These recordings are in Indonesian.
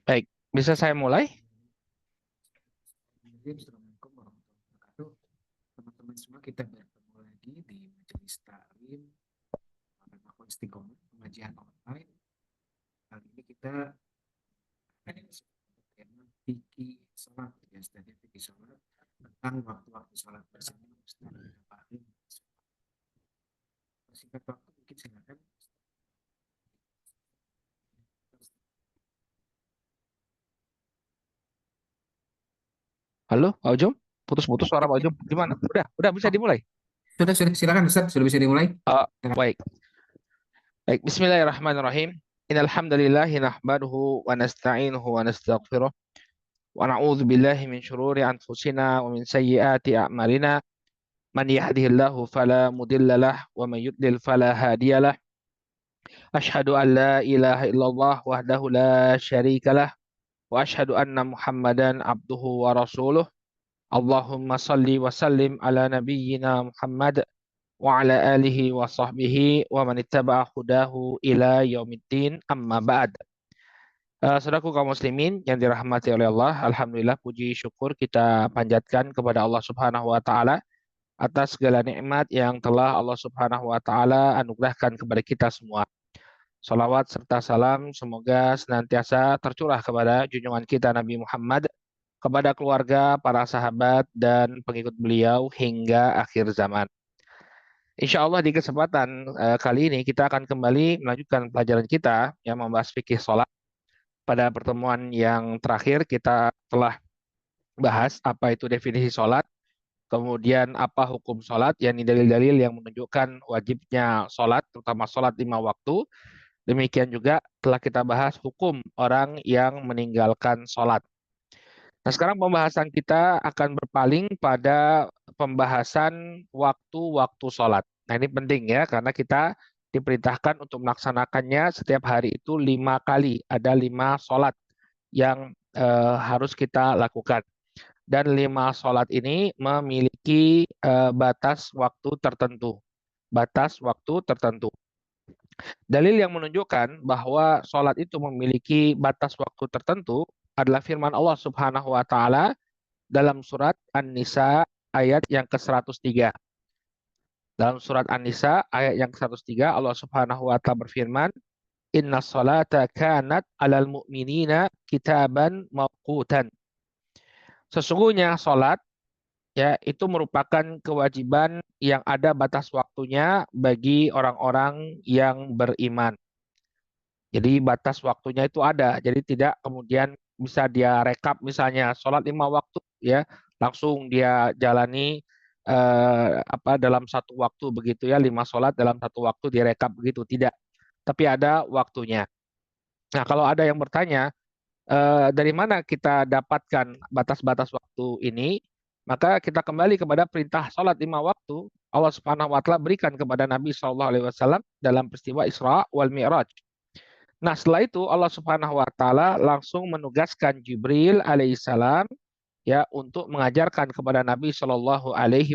Baik, bisa saya mulai? Assalamualaikum warahmatullahi wabarakatuh. Teman-teman semua, kita bertemu lagi di Majelis Taklim Mahfud Istiqomah pengajian online. Kali ini kita ada di tema fikih sholat, ya Ustaz, fikih sholat tentang waktu-waktu sholat bersama Ustaz Fahri. Singkat waktu mungkin silakan. Halo, Pak Ujum? Putus-putus suara Ya, Pak ya. Ujum. Gimana? Udah bisa Oh, dimulai? sudah silakan Ustaz, sudah bisa dimulai. Silakan. Baik. Baik, bismillahirrahmanirrahim. Innal hamdalillahi nahmaduhu wa nasta'inuhu wa nastaghfiruh wa na'udzu billahi min syururi anfusina wa min sayyiati a'malina. Man yahdihillahu fala mudhillalah wa man yudlil fala hadiyalah. Asyhadu an la ilaha illallah wahdahu la syarikalah wa asyhadu anna Muhammadan abduhu wa rasuluh. Allahumma salli wa sallim ala nabiyyina Muhammad wa ala alihi wa sahbihi wa man ittaba'a hudahu ila yaumiddin amma ba'd. Saudaraku kaum muslimin yang dirahmati oleh Allah, alhamdulillah puji syukur kita panjatkan kepada Allah Subhanahu wa taala atas segala nikmat yang telah Allah Subhanahu wa taala anugerahkan kepada kita semua. Salawat serta salam semoga senantiasa tercurah kepada junjungan kita Nabi Muhammad, kepada keluarga, para sahabat dan pengikut beliau hingga akhir zaman. Insya Allah di kesempatan kali ini kita akan kembali melanjutkan pelajaran kita yang membahas fikih sholat. Pada pertemuan yang terakhir kita telah bahas apa itu definisi sholat, kemudian apa hukum sholat, yakni dalil-dalil yang menunjukkan wajibnya sholat, terutama sholat 5 waktu. Demikian juga telah kita bahas hukum orang yang meninggalkan sholat. Nah, sekarang pembahasan kita akan berpaling pada pembahasan waktu-waktu sholat. Nah, ini penting ya, karena kita diperintahkan untuk melaksanakannya setiap hari itu 5 kali. Ada 5 sholat yang harus kita lakukan. Dan 5 sholat ini memiliki batas waktu tertentu. Batas waktu tertentu. Dalil yang menunjukkan bahwa sholat itu memiliki batas waktu tertentu adalah firman Allah Subhanahu wa taala dalam surat An-Nisa ayat yang ke-103. Dalam surat An-Nisa ayat yang ke-103 Allah Subhanahu wa taala berfirman, "Inna salata kanat 'alal mu'minina kitaban mawqutan." Sesungguhnya salat ya itu merupakan kewajiban yang ada batas waktunya bagi orang-orang yang beriman. Jadi batas waktunya itu ada. Jadi tidak kemudian bisa dia rekap misalnya sholat 5 waktu ya langsung dia jalani dalam satu waktu begitu ya 5 sholat dalam satu waktu direkap begitu tidak. Tapi ada waktunya. Nah kalau ada yang bertanya dari mana kita dapatkan batas-batas waktu ini, maka kita kembali kepada perintah sholat 5 waktu. Allah Subhanahu Wa Taala berikan kepada Nabi Shallallahu Alaihi Wasallam dalam peristiwa Isra wal Mi'raj. Nah, setelah itu Allah Subhanahu wa taala langsung menugaskan Jibril alaihissalam ya untuk mengajarkan kepada Nabi Shallallahu alaihi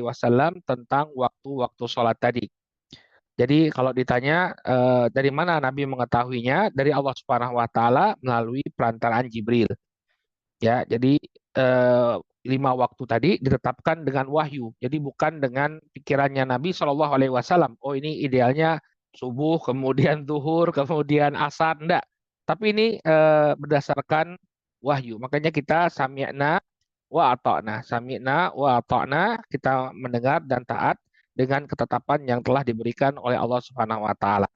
wasallam tentang waktu-waktu sholat tadi. Jadi kalau ditanya dari mana Nabi mengetahuinya, dari Allah Subhanahu wa taala melalui perantaraan Jibril. Ya, jadi 5 waktu tadi ditetapkan dengan wahyu. Jadi bukan dengan pikirannya Nabi Shallallahu Alaihi Wasallam. Oh ini idealnya subuh, kemudian zuhur, kemudian asar, enggak. Tapi ini berdasarkan wahyu. Makanya kita sami'na wa ata'na. Sami'na wa ata'na, kita mendengar dan taat dengan ketetapan yang telah diberikan oleh Allah Subhanahu wa taala.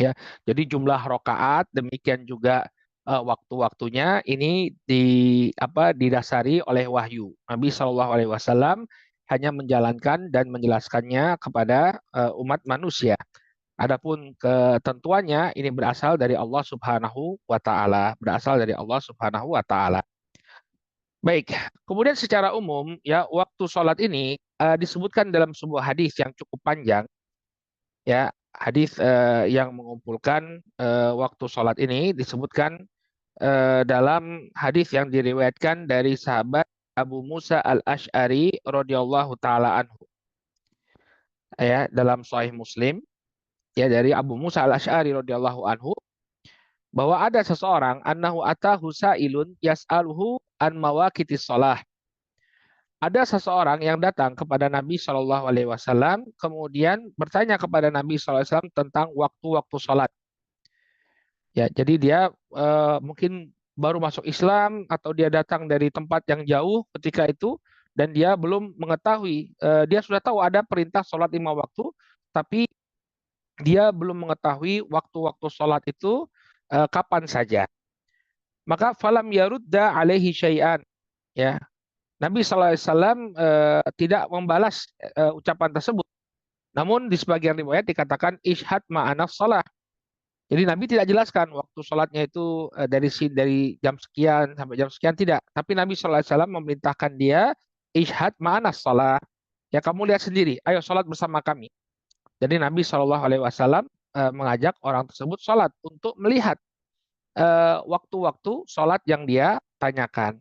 Ya, jadi jumlah rokaat demikian juga waktu-waktunya ini didasari oleh wahyu. Nabi Shallallahu Alaihi Wasallam hanya menjalankan dan menjelaskannya kepada umat manusia. Adapun ketentuannya ini berasal dari Allah Subhanahu wa taala, berasal dari Allah Subhanahu wa taala. Baik, kemudian secara umum ya waktu sholat ini disebutkan dalam sebuah hadis yang cukup panjang ya hadis yang mengumpulkan waktu sholat ini disebutkan dalam hadis yang diriwayatkan dari sahabat Abu Musa al-Ash'ari radhiyallahu taala anhu ya dalam Sahih Muslim ya dari Abu Musa al-Ash'ari radhiyallahu anhu bahwa ada seseorang annahu atahu sa'ilun yas'aluhu an mawaqitis shalah. Ada seseorang yang datang kepada Nabi Shallallahu Alaihi Wasallam, kemudian bertanya kepada Nabi Shallallahu Alaihi Wasallam tentang waktu-waktu sholat. Ya, jadi dia mungkin baru masuk Islam atau dia datang dari tempat yang jauh ketika itu dan dia belum mengetahui, dia sudah tahu ada perintah sholat 5 waktu, tapi dia belum mengetahui waktu-waktu sholat itu kapan saja. Maka falam yarudda alaihi syai'an. Ya, Nabi SAW tidak membalas ucapan tersebut. Namun di sebagian riwayat dikatakan ishad ma'anaf salah. Jadi Nabi tidak jelaskan waktu sholatnya itu dari jam sekian sampai jam sekian, tidak. Tapi Nabi SAW memerintahkan dia ishad ma'anaf salah. Ya kamu lihat sendiri, ayo sholat bersama kami. Jadi Nabi SAW mengajak orang tersebut sholat untuk melihat waktu-waktu sholat yang dia tanyakan.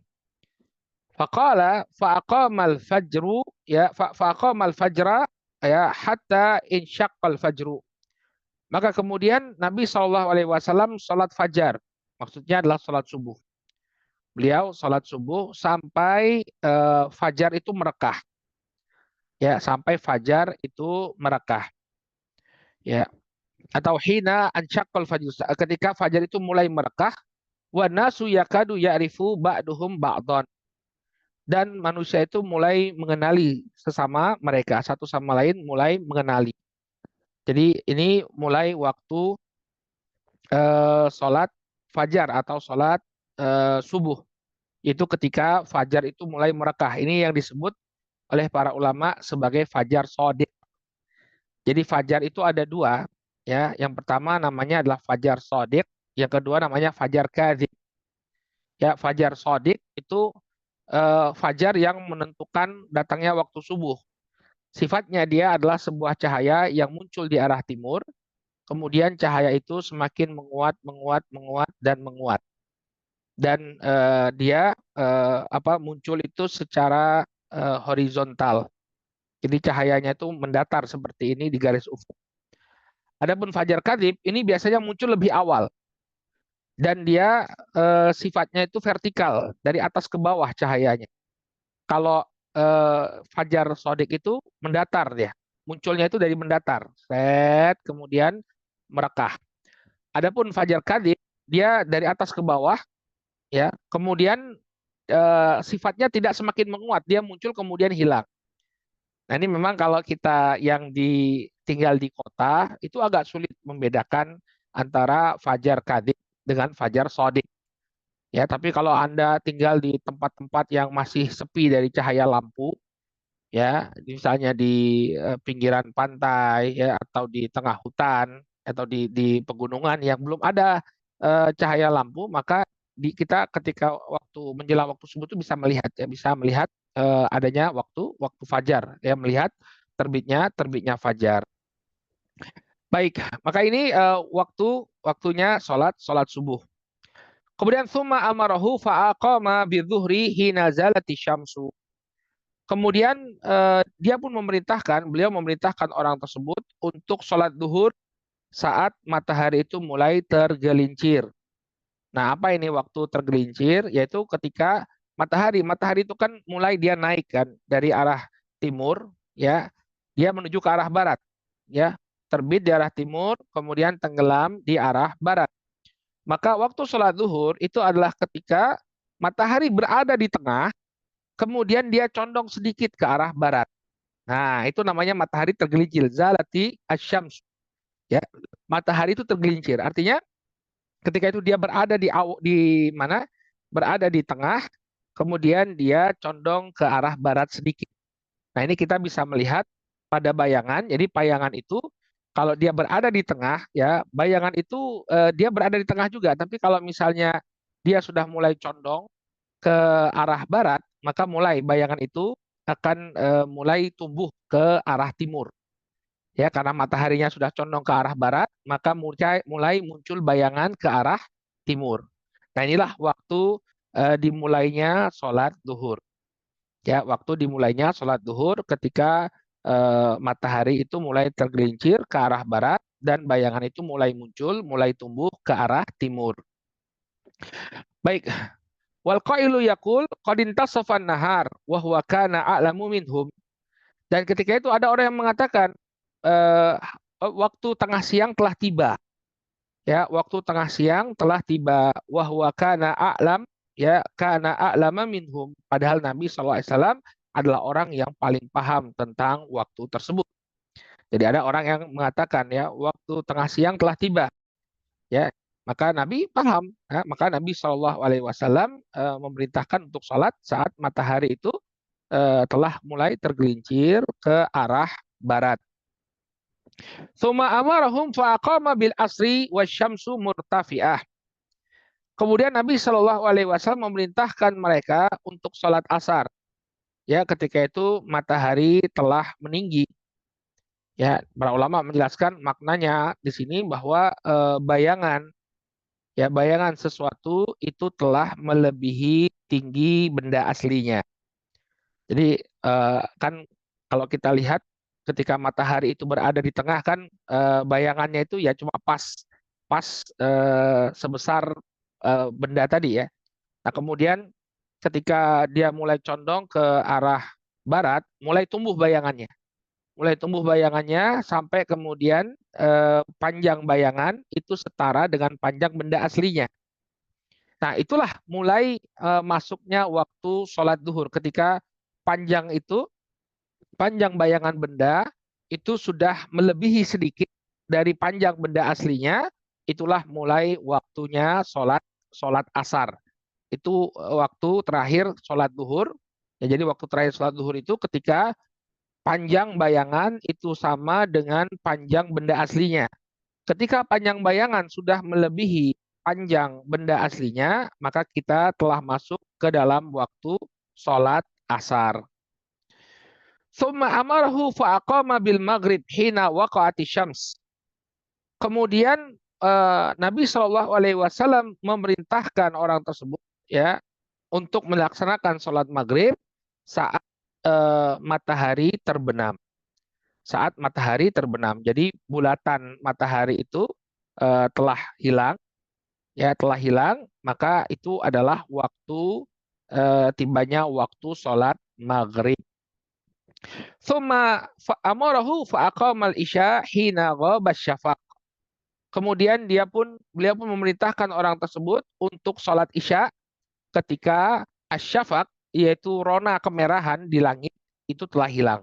Faqala faqamal fajru ya faqamal fajra ya hatta insyaqqal fajru. Maka kemudian Nabi Shallallahu alaihi wasallam salat fajar. Maksudnya adalah salat subuh. Beliau salat subuh sampai fajar itu merekah. Ya, sampai fajar itu merekah. Ya, atau hina ansyaqqal fajr. Ketika fajar itu mulai merekah, wa nasu yakadu ya'rifu ba'duhum ba'dhan. Dan manusia itu mulai mengenali sesama mereka, satu sama lain mulai mengenali. Jadi ini mulai waktu sholat fajar atau sholat subuh. Itu ketika fajar itu mulai merekah. Ini yang disebut oleh para ulama sebagai fajar shodiq. Jadi fajar itu ada dua. Ya, yang pertama namanya adalah fajar shodiq, yang kedua namanya fajar kadzib. Ya, fajar shodiq itu fajar yang menentukan datangnya waktu subuh. Sifatnya dia adalah sebuah cahaya yang muncul di arah timur, kemudian cahaya itu semakin menguat, menguat, menguat, dan menguat. Dan dia muncul itu secara horizontal. Jadi cahayanya itu mendatar seperti ini di garis ufuk. Adapun fajar kadzib ini biasanya muncul lebih awal dan dia sifatnya itu vertikal dari atas ke bawah cahayanya. Kalau fajar sodik itu mendatar dia. Munculnya itu dari mendatar. Set, kemudian merekah. Adapun fajar kadib, dia dari atas ke bawah, ya. Kemudian sifatnya tidak semakin menguat, dia muncul kemudian hilang. Nah ini memang kalau kita yang tinggal di kota itu agak sulit membedakan antara fajar kadib dengan fajar sodik. Ya, tapi kalau Anda tinggal di tempat-tempat yang masih sepi dari cahaya lampu, ya misalnya di pinggiran pantai ya atau di tengah hutan atau di pegunungan yang belum ada cahaya lampu, maka kita ketika waktu menjelang waktu subuh itu bisa melihat adanya waktu fajar, ya melihat terbitnya fajar. Baik, maka ini waktunya sholat subuh. Kemudian summa amarahu fa'aqama bidzuhri hina zalati syamsu. Kemudian beliau memerintahkan orang tersebut untuk sholat duhur saat matahari itu mulai tergelincir. Nah, apa ini waktu tergelincir? Yaitu ketika matahari itu kan mulai dia naik kan dari arah timur, ya, dia menuju ke arah barat, ya, terbit di arah timur, kemudian tenggelam di arah barat. Maka waktu sholat duhur itu adalah ketika matahari berada di tengah, kemudian dia condong sedikit ke arah barat. Nah, itu namanya matahari tergelincir. Zalati asyams. Ya, matahari itu tergelincir. Artinya ketika itu dia berada di mana? Berada di tengah, kemudian dia condong ke arah barat sedikit. Nah, ini kita bisa melihat pada bayangan. Jadi bayangan itu kalau dia berada di tengah, ya, bayangan itu dia berada di tengah juga. Tapi kalau misalnya dia sudah mulai condong ke arah barat, maka bayangan itu akan mulai tumbuh ke arah timur. Ya, karena mataharinya sudah condong ke arah barat, maka mulai muncul bayangan ke arah timur. Nah, inilah waktu dimulainya sholat duhur. Ya, waktu dimulainya sholat duhur ketika matahari itu mulai tergelincir ke arah barat dan bayangan itu mulai muncul, mulai tumbuh ke arah timur. Baik, wal qailu yaqul qad intasafan nahar wa huwa kana a'lamu minhum. Dan ketika itu ada orang yang mengatakan eh, waktu tengah siang telah tiba. Ya, waktu tengah siang telah tiba. Wa huwa kana a'lam, ya, kana a'lama minhum. Padahal Nabi SAW adalah orang yang paling paham tentang waktu tersebut. Jadi ada orang yang mengatakan ya waktu tengah siang telah tiba, ya, maka Nabi paham, ya, maka Nabi Shallallahu Alaihi Wasallam memerintahkan untuk sholat saat matahari itu telah mulai tergelincir ke arah barat. Tsumma amarahum faqama bil asri wasyamsu murtafi'ah. Kemudian Nabi Shallallahu Alaihi Wasallam memerintahkan mereka untuk sholat asar. Ya, ketika itu matahari telah meninggi. Ya, para ulama menjelaskan maknanya di sini bahwa bayangan, ya, bayangan sesuatu itu telah melebihi tinggi benda aslinya. Jadi kan kalau kita lihat ketika matahari itu berada di tengah kan bayangannya itu ya cuma pas pas sebesar benda tadi ya. Nah, kemudian ketika dia mulai condong ke arah barat, mulai tumbuh bayangannya. Mulai tumbuh bayangannya sampai kemudian panjang bayangan itu setara dengan panjang benda aslinya. Nah, itulah mulai masuknya waktu sholat duhur ketika panjang itu, panjang bayangan benda itu sudah melebihi sedikit dari panjang benda aslinya, itulah mulai waktunya sholat sholat asar. Itu waktu terakhir sholat duhur. Ya, jadi waktu terakhir sholat duhur itu ketika panjang bayangan itu sama dengan panjang benda aslinya. Ketika panjang bayangan sudah melebihi panjang benda aslinya, maka kita telah masuk ke dalam waktu sholat asar. Thumma amarahu fa'aqama bil maghrib hina waqa'ati syams. Kemudian Nabi Shallallahu Alaihi Wasallam memerintahkan orang tersebut ya untuk melaksanakan sholat maghrib saat matahari terbenam. Saat matahari terbenam. Jadi bulatan matahari itu telah hilang, ya telah hilang, maka itu adalah waktu tibanya waktu sholat maghrib. Thumma amarahu fa'aqamal isya hina ghaba syafaq. Kemudian beliau pun memerintahkan orang tersebut untuk sholat isya ketika asyafaq, yaitu rona kemerahan di langit itu telah hilang.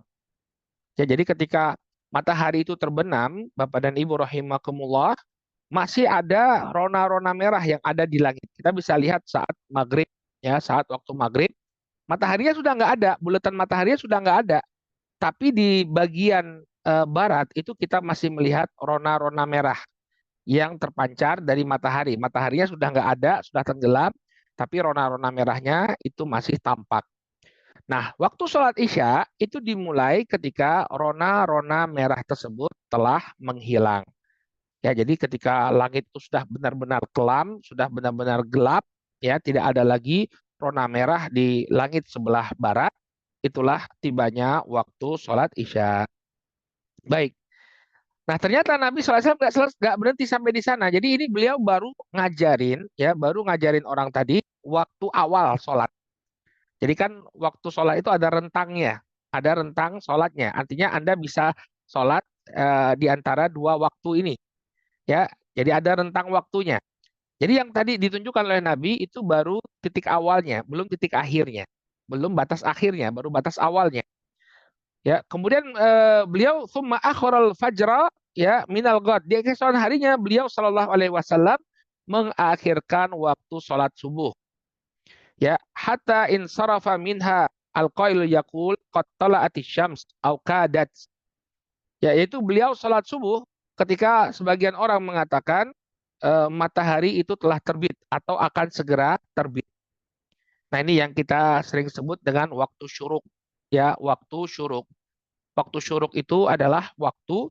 Ya, jadi ketika matahari itu terbenam, Bapak dan Ibu rahimakumullah, masih ada rona-rona merah yang ada di langit. Kita bisa lihat saat maghrib, ya saat waktu maghrib, mataharinya sudah nggak ada, bulatan mataharinya sudah nggak ada. Tapi di bagian barat itu kita masih melihat rona-rona merah yang terpancar dari matahari. Mataharinya sudah nggak ada, sudah tenggelam, tapi rona-rona merahnya itu masih tampak. Nah, waktu sholat Isya itu dimulai ketika rona-rona merah tersebut telah menghilang. Ya, jadi ketika langit itu sudah benar-benar kelam, sudah benar-benar gelap, ya, tidak ada lagi rona merah di langit sebelah barat, itulah tibanya waktu sholat Isya. Baik. Nah, ternyata Nabi SAW nggak berhenti sampai di sana. Jadi ini beliau baru ngajarin, ya, baru ngajarin orang tadi waktu awal sholat. Jadi kan waktu sholat itu ada rentangnya, ada rentang sholatnya. Artinya Anda bisa sholat di antara dua waktu ini, ya. Jadi ada rentang waktunya. Jadi yang tadi ditunjukkan oleh Nabi itu baru titik awalnya, belum titik akhirnya, belum batas akhirnya, baru batas awalnya. Ya, kemudian beliau summa akhiral fajra ya minal ghad. Di keesokan harinya beliau Shallallahu Alaihi Wasallam mengakhirkan waktu sholat subuh. Ya, hatta in sarafa minha al-qail yaqul qad tala'ati syams au kadat. Ya, yaitu beliau sholat subuh ketika sebagian orang mengatakan matahari itu telah terbit atau akan segera terbit. Nah, ini yang kita sering sebut dengan waktu syuruk. Ya, waktu syuruk. Waktu syuruk itu adalah waktu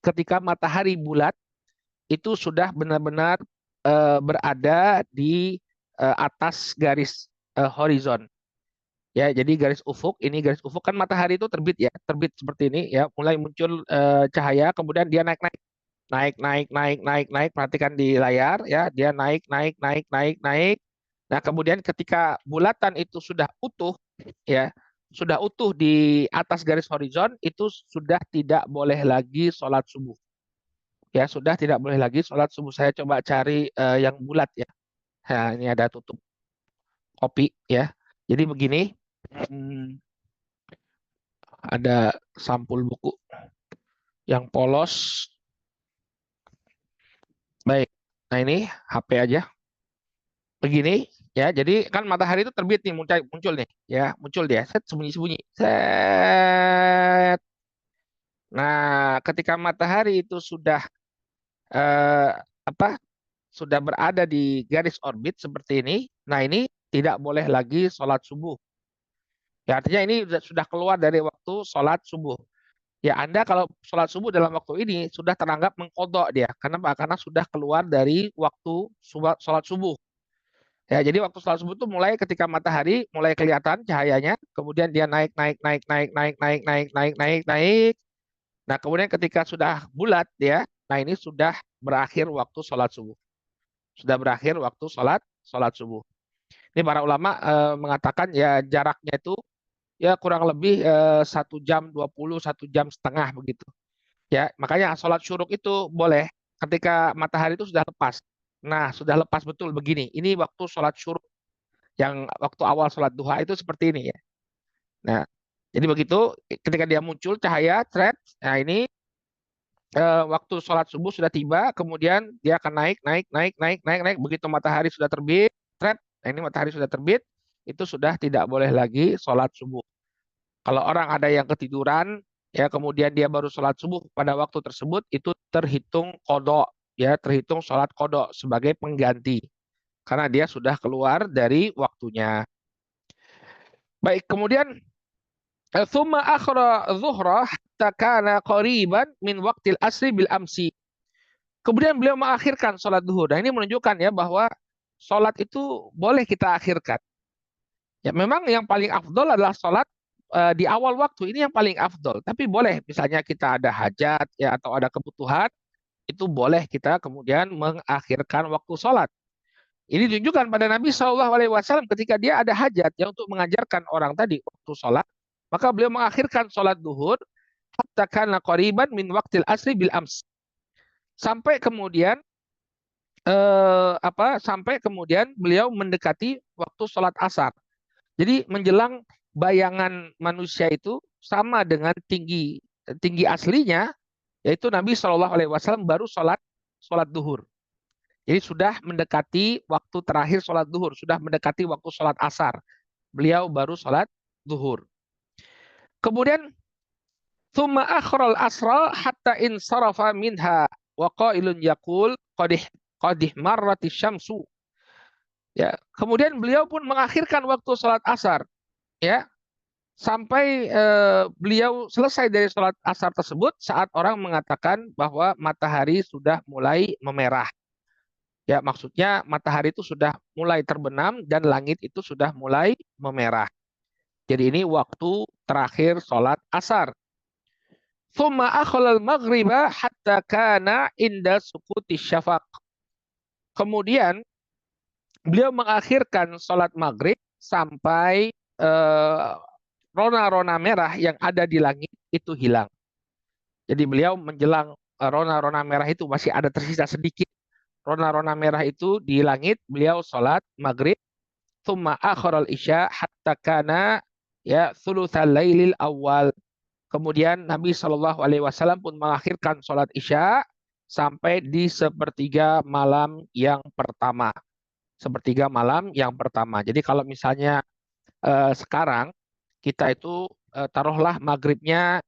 ketika matahari bulat itu sudah benar-benar berada di atas garis horizon. Ya, jadi garis ufuk, ini garis ufuk kan matahari itu terbit ya, terbit seperti ini ya, mulai muncul cahaya, kemudian dia naik naik naik naik naik naik naik, perhatikan di layar ya, dia naik naik naik naik naik. Nah, kemudian ketika bulatan itu sudah utuh ya, sudah utuh di atas garis horizon, itu sudah tidak boleh lagi sholat subuh. Ya, sudah tidak boleh lagi sholat subuh. Saya coba cari yang bulat ya. Nah, ini ada tutup kopi ya. Jadi begini, hmm, ada sampul buku yang polos. Baik. Nah, ini HP aja. Begini ya. Jadi kan matahari itu terbit nih, muncul muncul nih ya, muncul dia. Set, sembunyi-sembunyi. Set. Nah, ketika matahari itu sudah eh, apa? Sudah berada di garis orbit seperti ini. Nah, ini tidak boleh lagi sholat subuh. Ya, artinya ini sudah keluar dari waktu sholat subuh. Ya, Anda kalau sholat subuh dalam waktu ini sudah teranggap mengkodok dia. Kenapa? Karena sudah keluar dari waktu sholat subuh. Ya, jadi waktu sholat subuh itu mulai ketika matahari mulai kelihatan cahayanya, kemudian dia naik, naik, naik, naik, naik, naik, naik, naik, naik, naik. Nah, kemudian ketika sudah bulat ya, nah ini sudah berakhir waktu sholat subuh. Sudah berakhir waktu sholat subuh. Ini para ulama mengatakan ya jaraknya itu ya kurang lebih 1 jam 20, 1 jam setengah begitu. Ya, makanya sholat syuruk itu boleh ketika matahari itu sudah lepas. Nah, sudah lepas betul begini. Ini waktu sholat syuruk yang waktu awal sholat duha itu seperti ini ya. Nah, jadi begitu ketika dia muncul cahaya, thread, nah ini waktu sholat subuh sudah tiba, kemudian dia akan naik, naik, naik, naik, naik, naik. Begitu matahari sudah terbit, thread, nah ini matahari sudah terbit, itu sudah tidak boleh lagi sholat subuh. Kalau orang ada yang ketiduran, ya kemudian dia baru sholat subuh pada waktu tersebut, itu terhitung kodok, ya terhitung sholat kodok sebagai pengganti. Karena dia sudah keluar dari waktunya. Baik, kemudian thumma akhra zuhra hatta kana qariban min waqtil asri bil amsi. Kemudian beliau mengakhirkan sholat duhur. Nah, ini menunjukkan ya bahwa sholat itu boleh kita akhirkan. Ya, memang yang paling afdol adalah sholat di awal waktu, ini yang paling afdol. Tapi boleh, misalnya kita ada hajat ya atau ada kebutuhan, itu boleh kita kemudian mengakhirkan waktu sholat. Ini ditunjukkan pada Nabi SAW ketika dia ada hajat ya untuk mengajarkan orang tadi waktu sholat, maka beliau mengakhirkan sholat duhur hatta kana qariban min waqtil asri bil ams. Sampai kemudian sampai kemudian beliau mendekati waktu sholat asar. Jadi menjelang bayangan manusia itu sama dengan tinggi tinggi aslinya, yaitu Nabi SAW baru sholat duhur. Jadi sudah mendekati waktu terakhir sholat duhur, sudah mendekati waktu sholat asar. Beliau baru sholat duhur. Kemudian thumma akhral asra hatta in sarafa minha wa qailun yaqul qadih marrati syamsu. Ya, kemudian beliau pun mengakhirkan waktu sholat asar, ya, sampai beliau selesai dari sholat asar tersebut saat orang mengatakan bahwa matahari sudah mulai memerah. Ya, maksudnya matahari itu sudah mulai terbenam dan langit itu sudah mulai memerah. Jadi ini waktu terakhir sholat asar. Thumma akhlal maghriba hatta kana inda sukuti syafaq. Kemudian beliau mengakhirkan sholat maghrib sampai eh, rona-rona merah yang ada di langit itu hilang. Jadi beliau menjelang rona-rona merah itu masih ada tersisa sedikit. Rona-rona merah itu di langit, beliau sholat maghrib. Thumma akhiral isya hatta kana ya thulutsal lailil awal. Kemudian Nabi SAW pun mengakhirkan sholat isya sampai di sepertiga malam yang pertama. Sepertiga malam yang pertama. Jadi kalau misalnya sekarang kita itu taruhlah maghribnya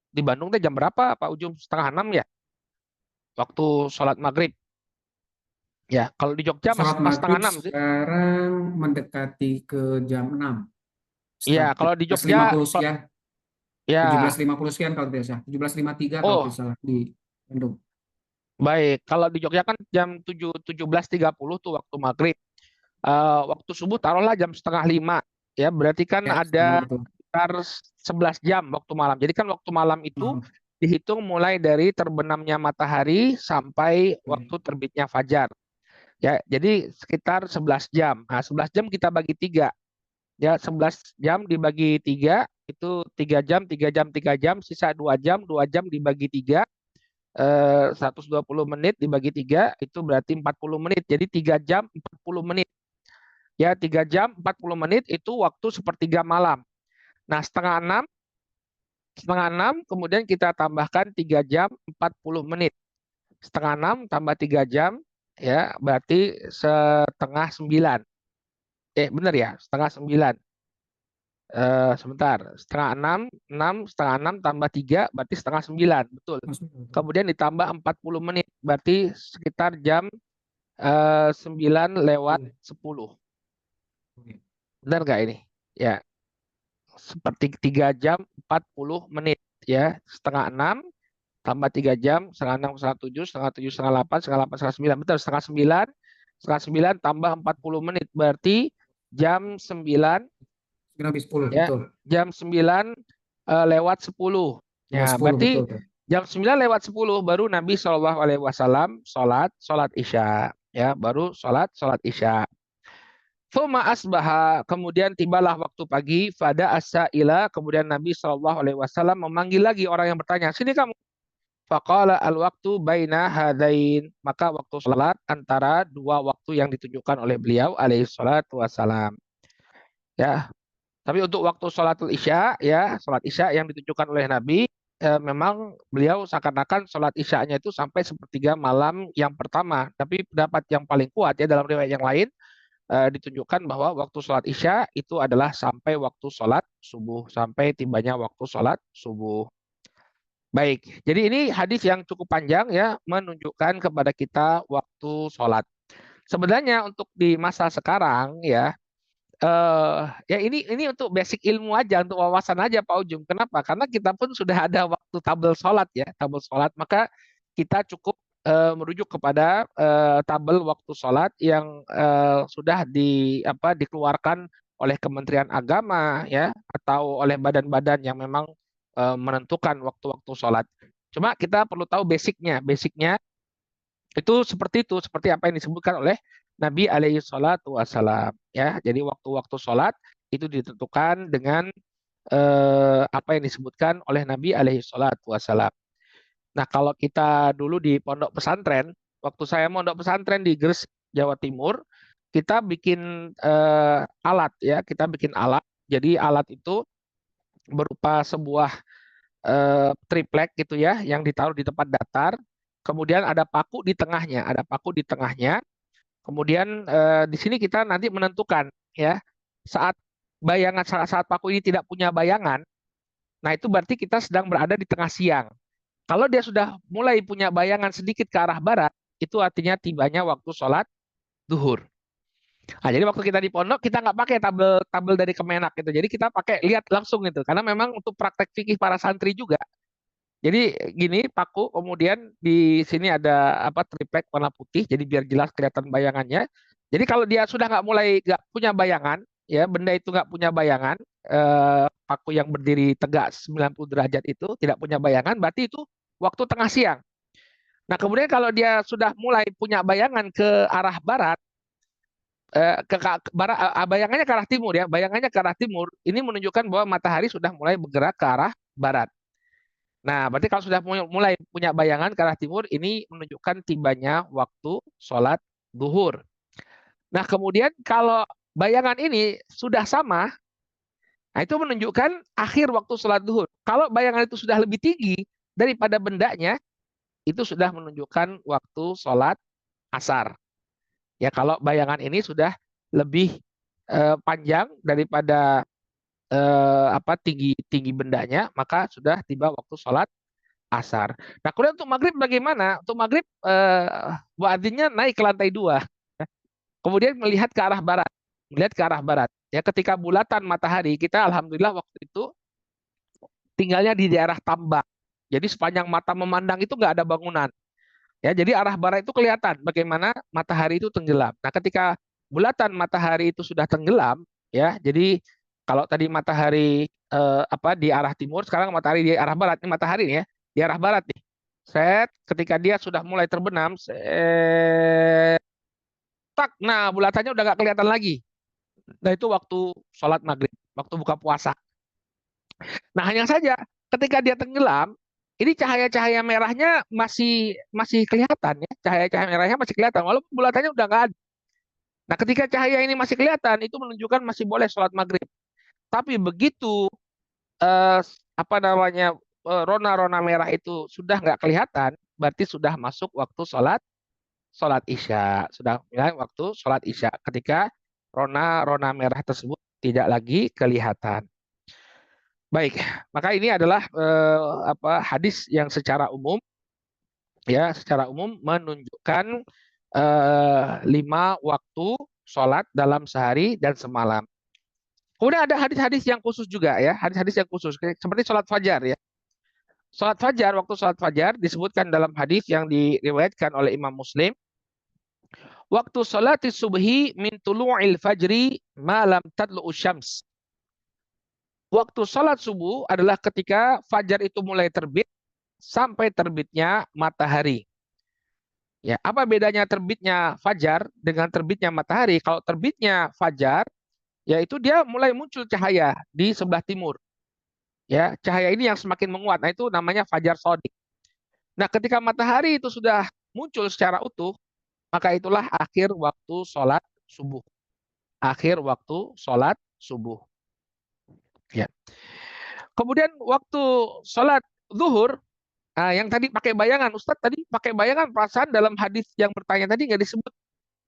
di Bandung teh jam berapa Pak Ujung? Setengah 6 ya? Waktu sholat maghrib. Ya, kalau di Jogja masih Sholat pas setengah maghrib 6 sih. sekarang mendekati ke jam 6. Iya, Start kalau di Jogja, 17.50 sekian. ya, 17.50 sekian kalau tidak salah. 17.53 kalau tidak oh, salah di Bandung. baik. Kalau di Jogja kan jam 17.30 tuh waktu maghrib. Waktu subuh taruhlah jam setengah 5. ya berarti kan Ya, ada setengah betul. sekitar 11 jam waktu malam. Jadi kan waktu malam itu Hmm. dihitung mulai dari terbenamnya matahari sampai waktu Hmm. terbitnya fajar. Ya, jadi sekitar 11 jam. Nah, 11 jam kita bagi tiga. Ya, 11 jam dibagi tiga, itu 3 jam, 3 jam, 3 jam, sisa 2 jam dibagi tiga, 120 menit dibagi tiga, itu berarti 40 menit. Jadi 3 jam 40 menit. Ya, 3 jam 40 menit itu waktu sepertiga malam. Nah, setengah enam, kemudian kita tambahkan 3 jam 40 menit. Setengah enam tambah 3 jam, ya berarti setengah sembilan. Benar ya, setengah sembilan. Sebentar, setengah enam tambah tiga berarti setengah sembilan, betul. Maksudnya betul. Kemudian ditambah 40 menit, berarti sekitar jam 9 lewat Iya. 10. Oke. Benar nggak ini? Ya, seperti 3 jam 40 menit. Ya, setengah enam tambah 3 jam, setengah tujuh, setengah delapan, setengah sembilan. Betul, setengah sembilan tambah 40 menit, berarti jam 9, Segera habis 10 ya, betul. jam 9 lewat 10. Lewat Ya, 10 betul berarti tuh. jam 9 lewat 10 baru Nabi Shallallahu Alaihi Wasallam sholat Isya. Ya, baru sholat Isya. Fuma asbaha, kemudian tibalah waktu pagi, pada ila, kemudian Nabi Shallallahu Alaihi Wasallam memanggil lagi orang yang bertanya, sini kamu. Faqala al-waktu baina hadain, maka waktu sholat antara dua waktu yang ditunjukkan oleh beliau alaihi salatu wassalam. Ya, tapi untuk waktu sholatul isya, ya, sholat isya yang ditunjukkan oleh Nabi, memang beliau seakan-akan sholat isyanya itu sampai sepertiga malam yang pertama. Tapi pendapat yang paling kuat ya dalam riwayat yang lain, ditunjukkan bahwa waktu sholat isya itu adalah sampai waktu sholat subuh, sampai tibanya waktu sholat subuh. Baik, jadi ini hadis yang cukup panjang ya, menunjukkan kepada kita waktu sholat. Sebenarnya untuk di masa sekarang ya, ya ini untuk basic ilmu aja, untuk wawasan aja Pak Ujung. Kenapa? Karena kita pun sudah ada waktu tabel sholat ya, tabel sholat. Maka kita cukup merujuk kepada tabel waktu sholat yang sudah dikeluarkan oleh Kementerian Agama ya, atau oleh badan-badan yang memang menentukan waktu-waktu sholat. Cuma kita perlu tahu basicnya. Basicnya itu seperti apa yang disebutkan oleh Nabi alaihi salatu wassalam. Ya, jadi waktu-waktu sholat itu ditentukan dengan apa yang disebutkan oleh Nabi alaihi salatu wassalam. Nah, kalau kita dulu di pondok pesantren, waktu saya mondok pesantren di Gresik, Jawa Timur, kita bikin alat ya, kita bikin alat. Jadi alat itu berupa sebuah triplek gitu ya, yang ditaruh di tempat datar. Kemudian ada paku di tengahnya, ada paku di tengahnya. Kemudian di sini kita nanti menentukan ya, saat saat paku ini tidak punya bayangan, nah itu berarti kita sedang berada di tengah siang. Kalau dia sudah mulai punya bayangan sedikit ke arah barat, itu artinya tibanya waktu sholat duhur. Nah, jadi waktu kita di pondok kita nggak pakai tabel dari Kemenak gitu. Jadi kita pakai lihat langsung gitu. Karena memang untuk praktek fikih para santri juga. Jadi gini paku, kemudian di sini ada apa triplek warna putih, jadi biar jelas kelihatan bayangannya. Jadi kalau dia sudah nggak punya bayangan, ya benda itu nggak punya bayangan, paku yang berdiri tegak 90 derajat itu tidak punya bayangan, berarti itu waktu tengah siang. Nah kemudian kalau dia sudah mulai punya bayangan ke arah barat, barat, bayangannya ke arah timur ya, bayangannya ke arah timur, ini menunjukkan bahwa matahari sudah mulai bergerak ke arah barat. Nah, berarti kalau sudah mulai punya bayangan ke arah timur, ini menunjukkan tibanya waktu sholat duhur. Nah, kemudian kalau bayangan ini sudah sama, nah itu menunjukkan akhir waktu sholat duhur. Kalau bayangan itu sudah lebih tinggi daripada bendanya, itu sudah menunjukkan waktu sholat asar. Ya, kalau bayangan ini sudah lebih panjang daripada tinggi tinggi bendanya, maka sudah tiba waktu sholat asar. Nah, kemudian untuk maghrib bagaimana? Untuk maghrib muadzinnya naik ke lantai dua, kemudian melihat ke arah barat, melihat ke arah barat. Ya, ketika bulatan matahari, kita alhamdulillah waktu itu tinggalnya di daerah tambak. Jadi sepanjang mata memandang itu nggak ada bangunan. Ya, jadi arah barat itu kelihatan bagaimana matahari itu tenggelam. Nah, ketika bulatan matahari itu sudah tenggelam, ya, jadi Kalau tadi matahari di arah timur, sekarang matahari di arah barat. Ini matahari nih ya, di arah barat nih. Set, ketika dia sudah mulai terbenam, tak, nah bulatannya udah nggak kelihatan lagi. Nah itu waktu sholat maghrib, waktu buka puasa. Nah hanya saja ketika dia tenggelam, ini cahaya-cahaya merahnya masih masih kelihatan ya, cahaya-cahaya merahnya masih kelihatan, walaupun bulatannya udah nggak ada. Nah ketika cahaya ini masih kelihatan, itu menunjukkan masih boleh sholat maghrib. Tapi begitu eh, apa namanya rona-rona merah itu sudah nggak kelihatan, berarti sudah masuk waktu sholat sholat isya, sudah mulai waktu sholat isya. Ketika rona-rona merah tersebut tidak lagi kelihatan. Baik, maka ini adalah hadis yang secara umum menunjukkan 5 waktu sholat dalam sehari dan semalam. Kemudian ada hadis-hadis yang khusus juga ya, hadis-hadis yang khusus seperti sholat fajar ya. Sholat fajar, waktu sholat fajar disebutkan dalam hadis yang diriwayatkan oleh Imam Muslim. Waktu sholat subhi min tulu'il fajri malam tadlu'u syams. Waktu sholat subuh adalah ketika fajar itu mulai terbit sampai terbitnya matahari. Ya, apa bedanya terbitnya fajar dengan terbitnya matahari? Kalau terbitnya fajar, yaitu dia mulai muncul cahaya di sebelah timur. Ya, cahaya ini yang semakin menguat. Nah, itu namanya fajar shodiq. Nah, ketika matahari itu sudah muncul secara utuh, maka itulah akhir waktu sholat subuh. Akhir waktu sholat subuh. Ya. Kemudian waktu sholat zuhur, nah, yang tadi pakai bayangan, Ustadz tadi pakai bayangan, perasaan dalam hadis yang bertanya tadi nggak disebut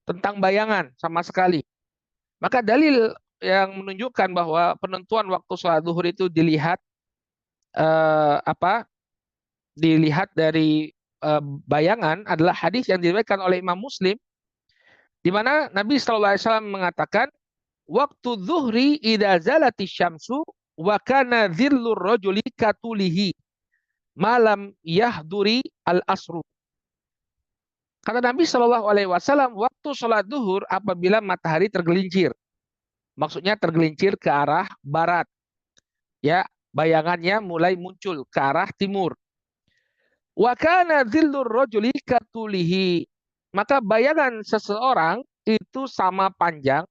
tentang bayangan sama sekali. Maka dalil yang menunjukkan bahwa penentuan waktu sholat zuhur itu eh, apa? Dilihat dari bayangan adalah hadis yang diriwayatkan oleh Imam Muslim, di mana Nabi SAW mengatakan, waktu zuhri idza zalati syamsu wa kana dhillur rajuli katulihi malam yahduri al asru. Kata Nabi Shallallahu Alaihi Wasallam, waktu sholat duhur apabila matahari tergelincir, maksudnya tergelincir ke arah barat, ya bayangannya mulai muncul ke arah timur. Wa kana dhillur rajuli katulihi, maka bayangan seseorang itu sama panjang.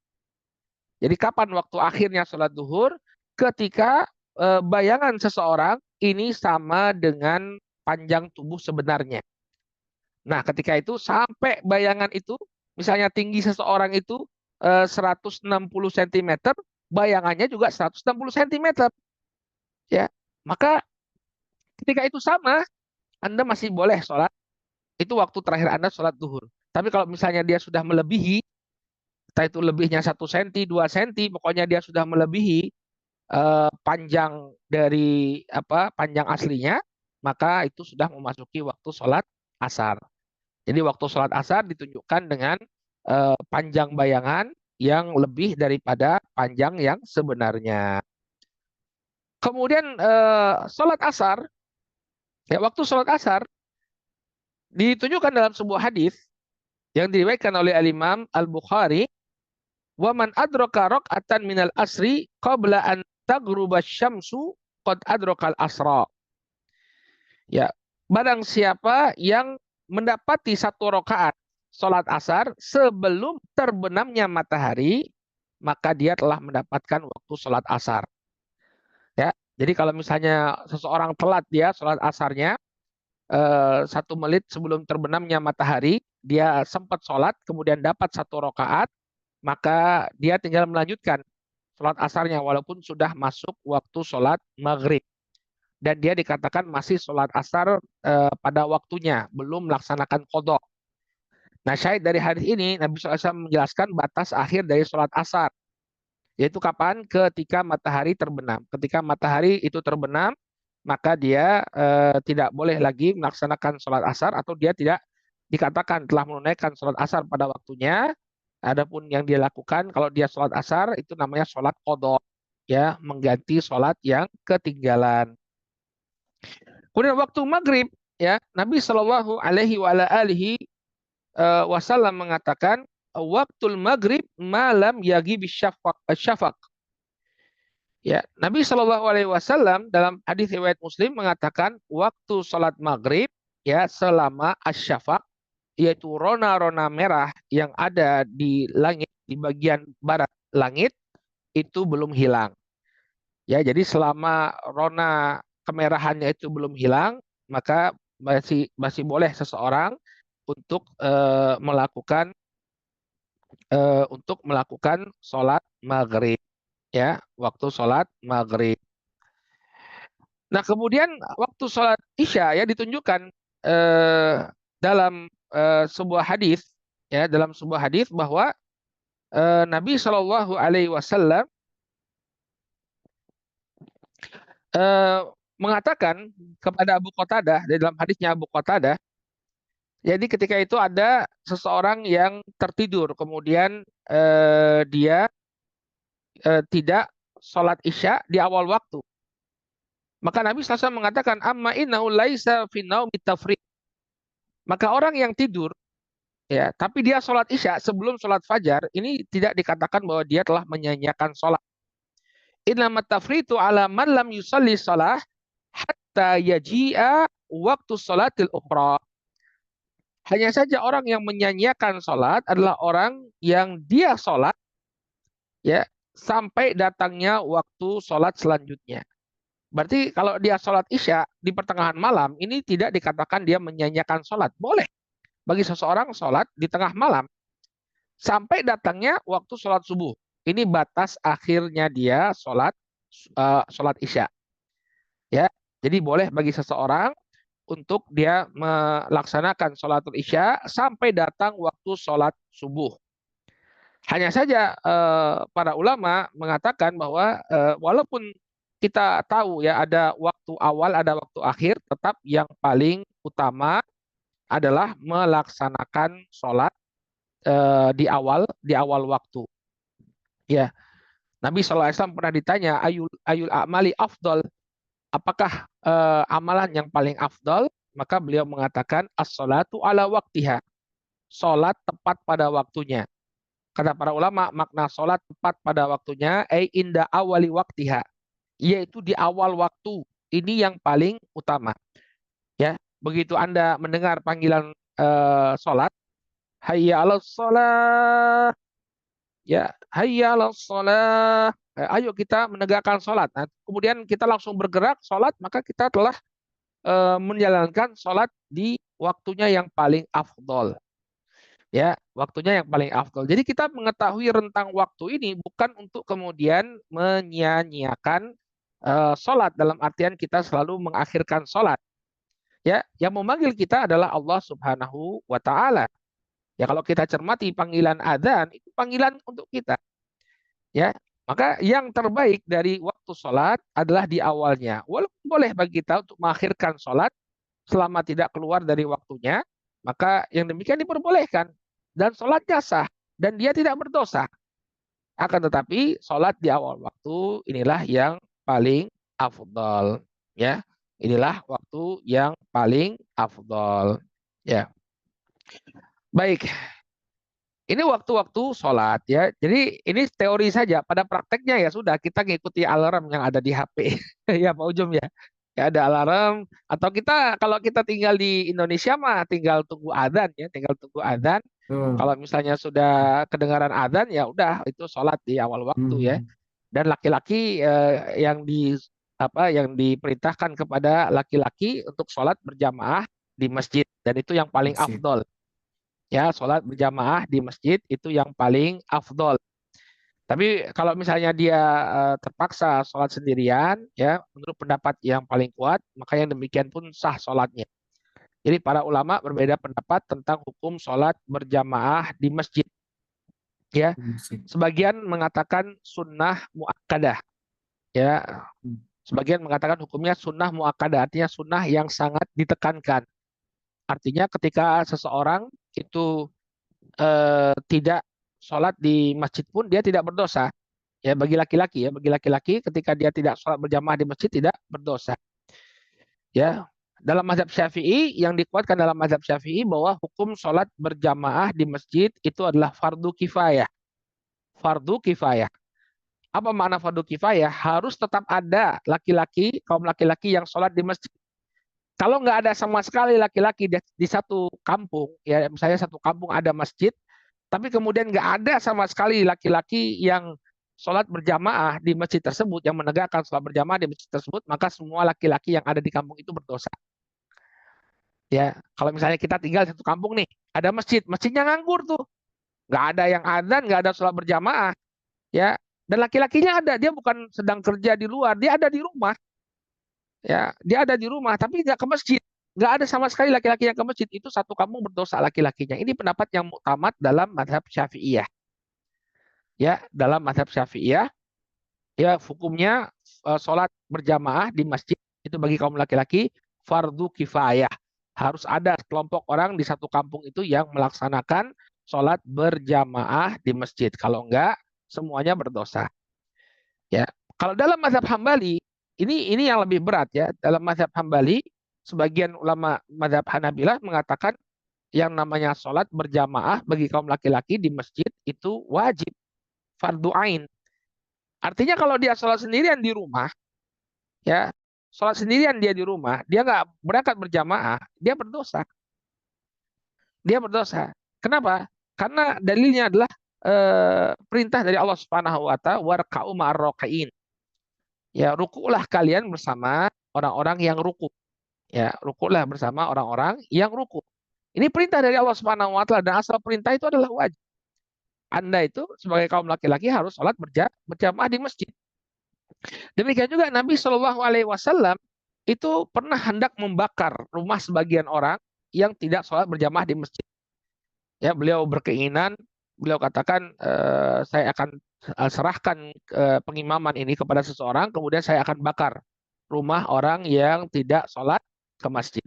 Jadi kapan waktu akhirnya sholat duhur? Ketika bayangan seseorang ini sama dengan panjang tubuh sebenarnya. Nah, ketika itu sampai bayangan itu, misalnya tinggi seseorang itu 160 cm, bayangannya juga 160 cm. Ya, maka ketika itu sama, Anda masih boleh sholat. Itu waktu terakhir Anda sholat duhur. Tapi kalau misalnya dia sudah melebihi, entah itu lebihnya 1 cm, 2 cm, pokoknya dia sudah melebihi panjang dari panjang aslinya, maka itu sudah memasuki waktu sholat asar. Jadi waktu sholat asar ditunjukkan dengan panjang bayangan yang lebih daripada panjang yang sebenarnya. Kemudian sholat asar, ya waktu sholat asar ditunjukkan dalam sebuah hadis yang diriwayatkan oleh Al-Imam Al-Bukhari, wa man adraka raq'atan minal asri qabla an taghruba syamsu qad adrakal asra. Ya, barang siapa yang mendapati 1 rakaat sholat asar sebelum terbenamnya matahari, maka dia telah mendapatkan waktu sholat asar. Ya, jadi kalau misalnya seseorang telat dia sholat asarnya 1 menit sebelum terbenamnya matahari, dia sempat sholat, kemudian dapat 1 rakaat, maka dia tinggal melanjutkan sholat asarnya walaupun sudah masuk waktu sholat maghrib. Dan dia dikatakan masih sholat asar pada waktunya, belum melaksanakan qadha. Nah, syahid dari hadis ini, Nabi SAW menjelaskan batas akhir dari sholat asar, yaitu kapan? Ketika matahari terbenam. Ketika matahari itu terbenam, maka dia tidak boleh lagi melaksanakan sholat asar, atau dia tidak dikatakan telah menunaikan sholat asar pada waktunya. Adapun yang dia lakukan kalau dia sholat asar itu namanya sholat qadha, ya, mengganti sholat yang ketinggalan. Kemudian waktu maghrib, ya, Nabi Shallallahu Alaihi Wasallam mengatakan, waktu maghrib malam yagi syafaq. Ya, Nabi Shallallahu Alaihi Wasallam dalam hadis riwayat Muslim mengatakan waktu sholat maghrib ya selama asyafaq yaitu rona-rona merah yang ada di langit di bagian barat langit itu belum hilang. Ya, jadi selama rona kemerahannya itu belum hilang, maka masih masih boleh seseorang untuk melakukan sholat maghrib ya, waktu sholat maghrib. Nah, kemudian waktu sholat isya ya ditunjukkan eh, dalam sebuah hadis ya, dalam sebuah hadis bahwa Nabi Shallallahu Alaihi Wasallam eh, mengatakan kepada Abu Qatadah di dalam hadisnya Abu Qatadah, jadi ketika itu ada seseorang yang tertidur, kemudian dia tidak sholat isya di awal waktu. Maka Nabi SAW mengatakan, amma innahu laisa fi naumi tafriq. Maka orang yang tidur, ya, tapi dia sholat isya sebelum sholat fajar, ini tidak dikatakan bahwa dia telah menyanyiakan sholat. Innamat tafritu ala man lam yusalli sholah hatta yaji'a waktu sholatil ukhra. Hanya saja orang yang menyanyiakan sholat adalah orang yang dia sholat ya sampai datangnya waktu sholat selanjutnya. Berarti kalau dia sholat isya di pertengahan malam, ini tidak dikatakan dia menyanyiakan sholat. Boleh bagi seseorang sholat di tengah malam sampai datangnya waktu sholat subuh. Ini batas akhirnya dia sholat isya. Ya, jadi boleh bagi seseorang untuk dia melaksanakan sholatul isya sampai datang waktu sholat subuh. Hanya saja para ulama mengatakan bahwa walaupun kita tahu ya ada waktu awal, ada waktu akhir, tetap yang paling utama adalah melaksanakan sholat di awal waktu. Ya, Nabi SAW pernah ditanya ayul ayul amali afdol, apakah amalan yang paling afdol? Maka beliau mengatakan as-sholatu ala waktiha, sholat tepat pada waktunya. Kata para ulama, makna sholat tepat pada waktunya, inda awali waktiha, yaitu di awal waktu. Ini yang paling utama. Ya, begitu Anda mendengar panggilan sholat, hayya 'alas sholat, ya, hayya 'alas sholat, ayo kita menegakkan sholat. Nah, kemudian kita langsung bergerak sholat, maka kita telah menjalankan sholat di waktunya yang paling afdol. Ya, waktunya yang paling afdol. Jadi kita mengetahui rentang waktu ini bukan untuk kemudian menyia-nyiakan sholat dalam artian kita selalu mengakhirkan sholat. Ya, yang memanggil kita adalah Allah Subhanahu wa Ta'ala. Ya, kalau kita cermati panggilan adzan itu panggilan untuk kita. Ya, maka yang terbaik dari waktu sholat adalah di awalnya. Walaupun boleh bagi kita untuk mengakhirkan sholat selama tidak keluar dari waktunya, maka yang demikian diperbolehkan dan sholatnya sah dan dia tidak berdosa. Akan tetapi sholat di awal waktu inilah yang paling afdol. Ya, inilah waktu yang paling afdol. Ya, baik. Ini waktu-waktu sholat ya. Jadi ini teori saja. Pada prakteknya ya sudah kita ngikuti alarm yang ada di HP. Ya Pak Ujum ya. Ya ada alarm. Atau kita kalau kita tinggal di Indonesia mah tinggal tunggu adzan ya. Tinggal tunggu adzan. Tuh. Kalau misalnya sudah kedengaran adzan ya udah itu sholat di awal waktu ya. Hmm. Dan laki-laki yang diperintahkan kepada laki-laki untuk sholat berjamaah di masjid. Dan itu yang paling Masih. afdol. Ya, sholat berjamaah di masjid itu yang paling afdol. Tapi kalau misalnya dia terpaksa sholat sendirian, ya menurut pendapat yang paling kuat, maka yang demikian pun sah sholatnya. Jadi para ulama berbeda pendapat tentang hukum sholat berjamaah di masjid. Ya, Masih. sebagian mengatakan sunnah muakkadah. Ya, Hmm. sebagian mengatakan hukumnya sunnah muakkadah, artinya sunnah yang sangat ditekankan. Artinya ketika seseorang itu tidak sholat di masjid pun dia tidak berdosa. Ya bagi laki-laki ketika dia tidak sholat berjamaah di masjid tidak berdosa. Ya, dalam mazhab Syafi'i yang dikuatkan dalam mazhab Syafi'i bahwa hukum sholat berjamaah di masjid itu adalah fardu kifayah. Fardu kifayah. Apa makna fardu kifayah? Harus tetap ada laki-laki, kaum laki-laki yang sholat di masjid. Kalau nggak ada sama sekali laki-laki di satu kampung, ya misalnya satu kampung ada masjid, tapi kemudian nggak ada sama sekali laki-laki yang sholat berjamaah di masjid tersebut, yang menegakkan sholat berjamaah di masjid tersebut, maka semua laki-laki yang ada di kampung itu berdosa. Ya, kalau misalnya kita tinggal di satu kampung nih, ada masjid, masjidnya nganggur tuh, nggak ada yang adzan, nggak ada sholat berjamaah, ya, dan laki-lakinya ada, dia bukan sedang kerja di luar, dia ada di rumah, ya, dia ada di rumah, tapi nggak ke masjid, nggak ada sama sekali laki-laki yang ke masjid, itu satu kampung berdosa laki-lakinya. Ini pendapat yang muktamad dalam mazhab Syafi'iyah, ya, dalam mazhab Syafi'iyah, ya, hukumnya sholat berjamaah di masjid itu bagi kaum laki-laki fardu kifayah. Harus ada kelompok orang di satu kampung itu yang melaksanakan sholat berjamaah di masjid. Kalau enggak, semuanya berdosa. Ya, kalau dalam mazhab Hambali, ini yang lebih berat ya. Dalam mazhab Hambali, sebagian ulama mazhab Hanabilah mengatakan yang namanya sholat berjamaah bagi kaum laki-laki di masjid itu wajib, fardu ain. Artinya kalau dia sholat sendirian di rumah, ya, sholat sendirian dia di rumah, dia nggak berangkat berjamaah, dia berdosa. Dia berdosa. Kenapa? Karena dalilnya adalah perintah dari Allah Subhanahu wa taala warka'u ma'arrakain. Ya, rukulah kalian bersama orang-orang yang ruku. Ya, rukulah bersama orang-orang yang ruku. Ini perintah dari Allah Subhanahu wa taala dan asal perintah itu adalah wajib. Anda itu sebagai kaum laki-laki harus sholat berjamaah di masjid. Demikian juga Nabi Shallallahu Alaihi Wasallam itu pernah hendak membakar rumah sebagian orang yang tidak sholat berjamaah di masjid. Ya, beliau berkeinginan, beliau katakan, saya akan serahkan pengimaman ini kepada seseorang, kemudian saya akan bakar rumah orang yang tidak sholat ke masjid.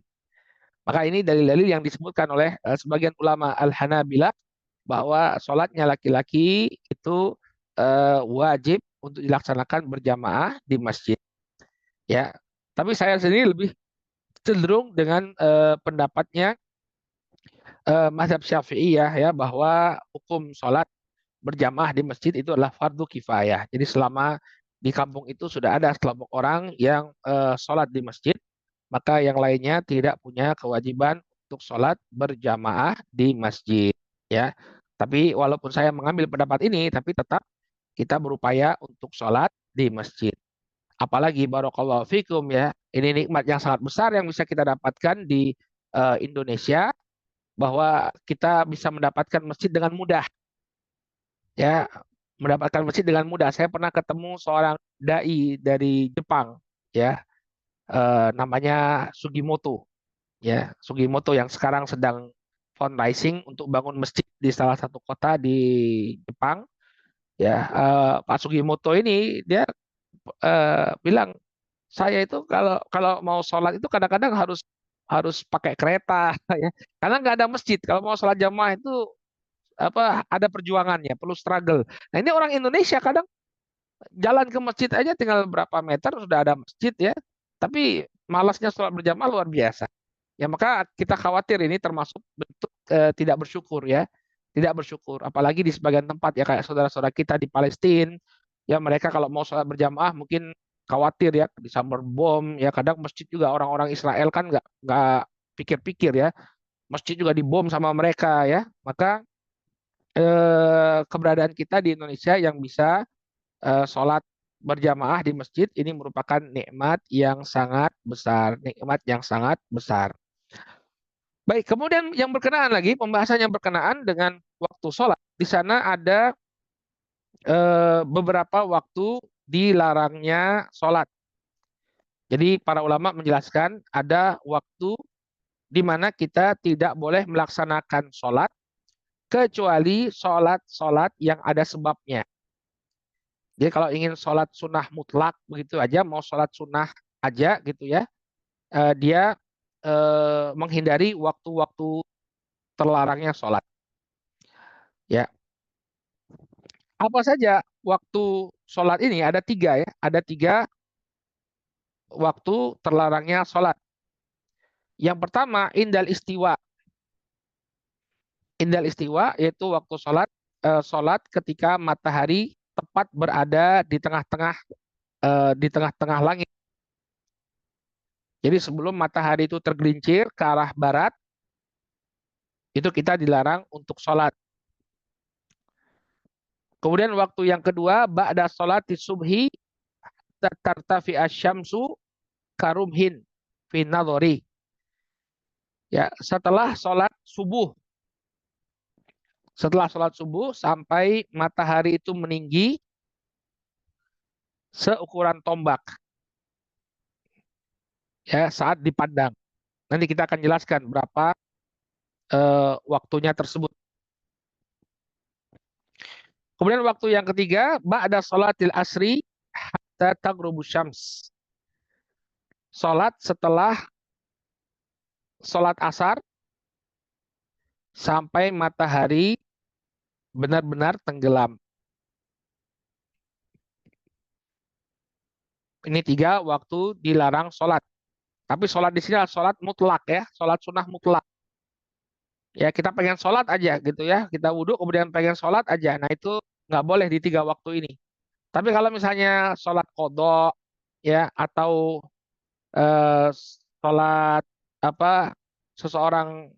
Maka ini dalil-dalil yang disebutkan oleh sebagian ulama Al-Hanabilah bahwa sholatnya laki-laki itu wajib untuk dilaksanakan berjamaah di masjid. Ya, tapi saya sendiri lebih cenderung dengan pendapatnya mazhab Syafi'iyah ya bahwa hukum sholat berjamaah di masjid itu adalah fardu kifayah. Jadi selama di kampung itu sudah ada kelompok orang yang sholat di masjid, maka yang lainnya tidak punya kewajiban untuk sholat berjamaah di masjid. Ya, tapi walaupun saya mengambil pendapat ini, tapi tetap kita berupaya untuk sholat di masjid. Apalagi barakallahu fikum ya, ini nikmat yang sangat besar yang bisa kita dapatkan di Indonesia bahwa kita bisa mendapatkan masjid dengan mudah ya, mendapatkan masjid dengan mudah. Saya pernah ketemu seorang dai dari Jepang ya, namanya Sugimoto ya, Sugimoto yang sekarang sedang fundraising untuk bangun masjid di salah satu kota di Jepang ya. Pak Sugimoto ini dia bilang, saya itu kalau kalau mau sholat itu kadang-kadang harus harus pakai kereta ya, karena nggak ada masjid. Kalau mau sholat jamaah itu apa, ada perjuangannya, perlu struggle. Nah, ini orang Indonesia kadang jalan ke masjid aja tinggal berapa meter sudah ada masjid ya, tapi malasnya sholat berjamaah luar biasa. Ya, maka kita khawatir ini termasuk bentuk tidak bersyukur ya, tidak bersyukur. Apalagi di sebagian tempat ya kayak saudara-saudara kita di Palestina, ya mereka kalau mau sholat berjamaah mungkin khawatir ya disambar bom ya. Kadang masjid juga orang-orang Israel kan nggak pikir-pikir ya, masjid juga dibom sama mereka ya. Maka keberadaan kita di Indonesia yang bisa sholat berjamaah di masjid ini merupakan nikmat yang sangat besar, nikmat yang sangat besar. Baik, kemudian yang berkenaan lagi, pembahasan yang berkenaan dengan waktu sholat. Di sana ada beberapa waktu dilarangnya sholat. Jadi para ulama menjelaskan ada waktu di mana kita tidak boleh melaksanakan sholat kecuali sholat-sholat yang ada sebabnya. Jadi kalau ingin sholat sunnah mutlak begitu aja, mau sholat sunnah aja gitu ya, dia menghindari waktu-waktu terlarangnya sholat. Ya, apa saja waktu sholat ini? Ada tiga ya, ada tiga waktu terlarangnya sholat. Yang pertama indal istiwa. Indal istiwa yaitu waktu sholat sholat ketika matahari tepat berada di tengah-tengah langit. Jadi sebelum matahari itu tergelincir ke arah barat, itu kita dilarang untuk sholat. Kemudian waktu yang kedua, ba'da sholati subhi tartafi asyamsu karumhin fi nadhari. Ya, setelah sholat subuh sampai matahari itu meninggi seukuran tombak ya saat dipandang. Nanti kita akan jelaskan berapa waktunya tersebut. Kemudian waktu yang ketiga, ba'da sholatil asri hatta taghrubus syams. Sholat setelah sholat asar sampai matahari benar-benar tenggelam. Ini 3 waktu dilarang sholat. Tapi sholat di sini adalah sholat mutlak ya, sholat sunnah mutlak. Ya kita pengen sholat aja gitu ya, kita wudhu kemudian pengen sholat aja. Nah itu nggak boleh di 3 waktu ini. Tapi kalau misalnya sholat qadha ya atau eh, sholat apa seseorang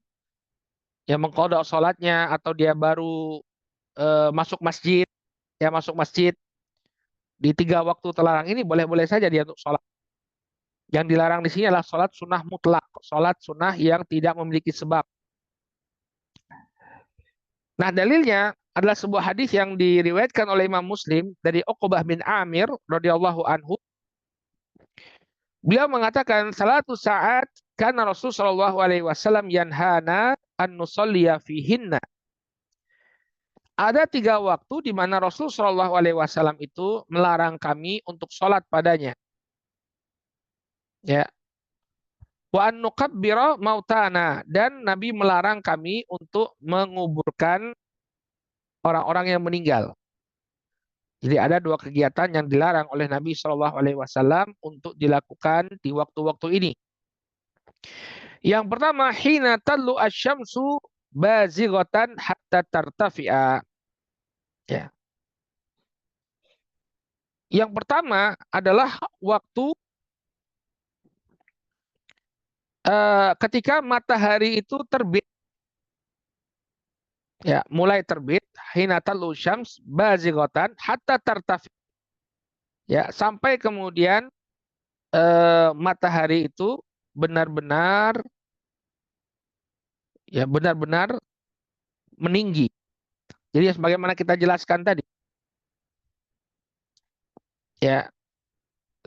yang mengqadha sholatnya atau dia baru masuk masjid ya masuk masjid di 3 waktu terlarang ini boleh-boleh saja dia untuk sholat. Yang dilarang di sini adalah sholat sunnah mutlak, sholat sunnah yang tidak memiliki sebab. Nah dalilnya adalah sebuah hadis yang diriwayatkan oleh Imam Muslim dari Uqbah bin Amir radhiyallahu anhu. Beliau mengatakan salatu saat karena Rasul Shallallahu Alaihi Wasallam yanhana an nusalliya fihinna. Ada 3 waktu di mana Rasul Shallallahu Alaihi Wasallam itu melarang kami untuk sholat padanya. Ya, wa an nukabbira mautana, dan Nabi melarang kami untuk menguburkan orang-orang yang meninggal. Jadi ada 2 kegiatan yang dilarang oleh Nabi Shallallahu Alaihi Wasallam untuk dilakukan di waktu-waktu ini. Yang pertama, hina tallu asyamsu bazighatan hatta tartafi'a. Ya. Yang pertama adalah waktu ketika matahari itu terbit. Ya, mulai terbit hina tallu syams bazighatan hatta tartafi. Ya, sampai kemudian matahari itu benar-benar benar-benar meninggi. Jadi sebagaimana kita jelaskan tadi. Ya,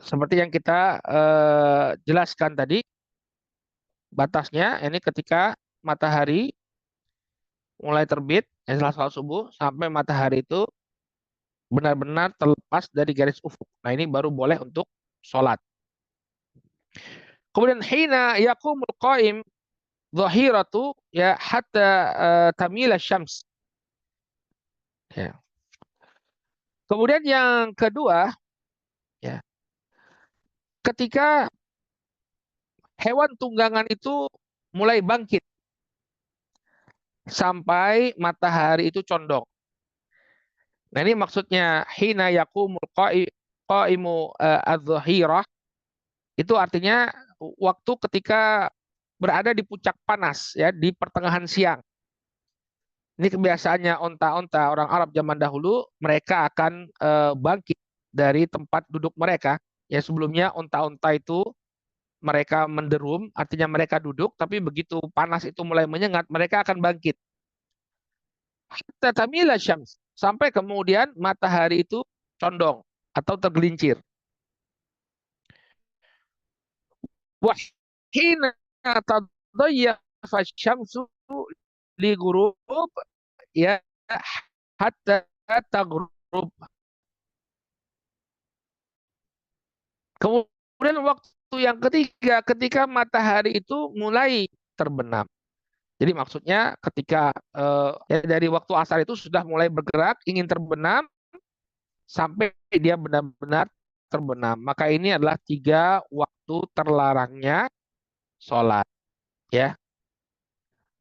seperti yang kita jelaskan tadi, batasnya ini ketika matahari mulai terbit setelah sholat subuh sampai matahari itu benar-benar terlepas dari garis ufuk. Nah ini baru boleh untuk sholat. Kemudian hina yaqumul qaim dhahiratu ya hatta tamila syams. Ya. Kemudian yang kedua ya ketika hewan tunggangan itu mulai bangkit sampai matahari itu condong. Nah ini maksudnya hina yaqumul qaimu adh-dhahirah itu artinya waktu ketika berada di puncak panas ya di pertengahan siang. Ini kebiasaannya onta-onta orang Arab zaman dahulu, mereka akan bangkit dari tempat duduk mereka. Ya sebelumnya onta-onta itu mereka menderum, artinya mereka duduk, tapi begitu panas itu mulai menyengat, mereka akan bangkit. Hatta tamila syams, sampai kemudian matahari itu condong atau tergelincir. Wahina tadayyafa syamsu li ghurub ya hatta taghrub. Kemudian waktu yang ketiga ketika matahari itu mulai terbenam. Jadi maksudnya ketika ya dari waktu asar itu sudah mulai bergerak ingin terbenam sampai dia benar-benar terbenam. Maka ini adalah 3 waktu terlarangnya sholat. Ya.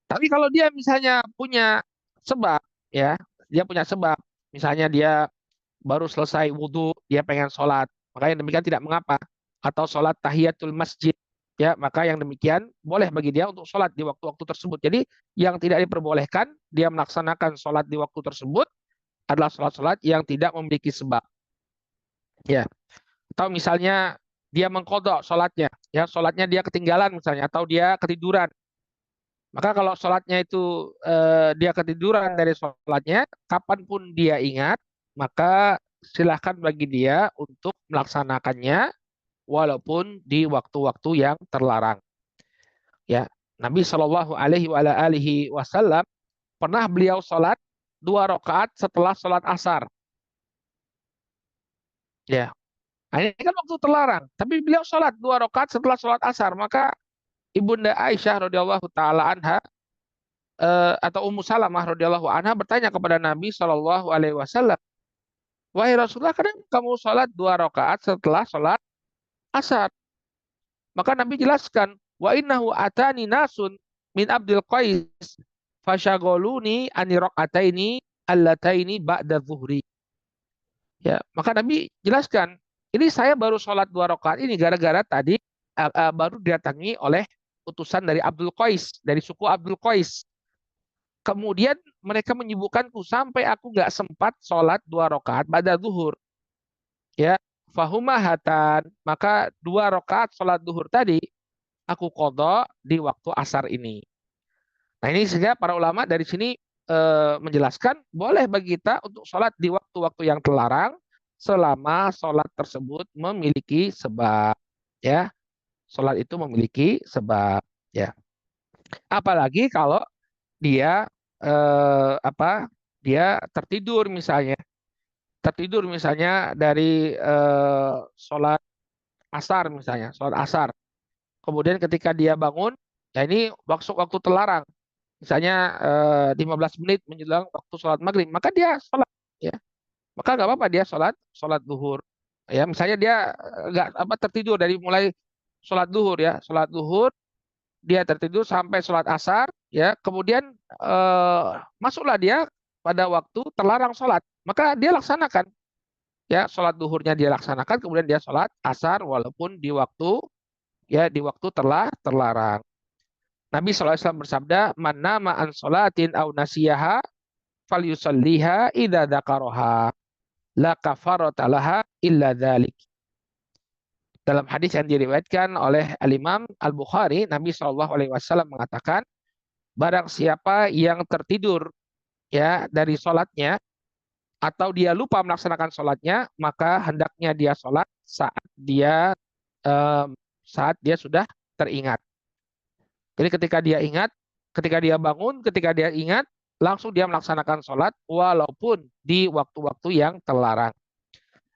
Tapi kalau dia misalnya punya sebab, ya, dia punya sebab, misalnya dia baru selesai wudhu, dia pengen sholat, maka yang demikian tidak mengapa. Atau sholat tahiyatul masjid, ya, maka yang demikian boleh bagi dia untuk sholat di waktu-waktu tersebut. Jadi yang tidak diperbolehkan dia melaksanakan sholat di waktu tersebut adalah sholat-sholat yang tidak memiliki sebab. Ya, atau misalnya dia mengkodok sholatnya, ya, sholatnya dia ketinggalan misalnya, atau dia ketiduran. Maka kalau sholatnya itu dia ketiduran dari sholatnya, kapanpun dia ingat, maka silahkan bagi dia untuk melaksanakannya walaupun di waktu-waktu yang terlarang. Ya, Nabi Shallallahu Alaihi Wasallam pernah beliau sholat 2 rakaat setelah sholat asar. Ya, nah, ini kan waktu terlarang, tapi beliau sholat 2 rakaat setelah sholat asar. Maka Ibunda Aisyah radhiyallahu taala anha atau Ummu Salamah radhiyallahu anha bertanya kepada Nabi Shallallahu Alaihi Wasallam, wahai Rasulullah, kenapa kamu sholat 2 rakaat setelah sholat asar? Maka Nabi jelaskan, wa innahu atani nasun min Abdul Qais fasyagoluni ani rakaataini allataini ba'da zuhri. Ya, maka Nabi jelaskan, ini saya baru sholat 2 rakaat ini gara-gara tadi baru didatangi oleh utusan dari Abdul Qais, dari suku Abdul Qais. Kemudian mereka menyibukkanku sampai aku nggak sempat sholat 2 rakaat pada zuhur. Ya, fahumahatan, maka 2 rakaat sholat zuhur tadi aku qadha di waktu asar ini. Nah, ini sehingga para ulama dari sini menjelaskan boleh bagi kita untuk sholat di waktu-waktu yang terlarang selama sholat tersebut memiliki sebab. Ya, sholat itu memiliki sebab. Ya, apalagi kalau dia apa? Dia tertidur misalnya dari sholat asar misalnya, sholat asar. Kemudian ketika dia bangun, ya ini waktu terlarang. Misalnya 15 menit menjelang waktu sholat maghrib, maka dia sholat, ya. Maka nggak apa-apa dia sholat duhur. Ya, misalnya dia nggak apa tertidur dari mulai sholat duhur, ya, sholat duhur dia tertidur sampai sholat asar, ya, kemudian masuklah dia pada waktu terlarang sholat, maka dia laksanakan, ya, sholat duhurnya dia laksanakan, kemudian dia sholat asar walaupun di waktu, ya, di waktu terlarang. Nabi SAW bersabda, man nama an sholatin au nasiyaha falyusalliha idza dzakaraha la kafarata laha illa dzalik. Dalam hadis yang diriwayatkan oleh Al-Imam Al-Bukhari, Nabi SAW mengatakan, barang siapa yang tertidur, ya, dari sholatnya atau dia lupa melaksanakan sholatnya, maka hendaknya dia sholat eh, saat dia sudah teringat. Jadi ketika dia bangun, ketika dia ingat, langsung dia melaksanakan sholat walaupun di waktu-waktu yang terlarang.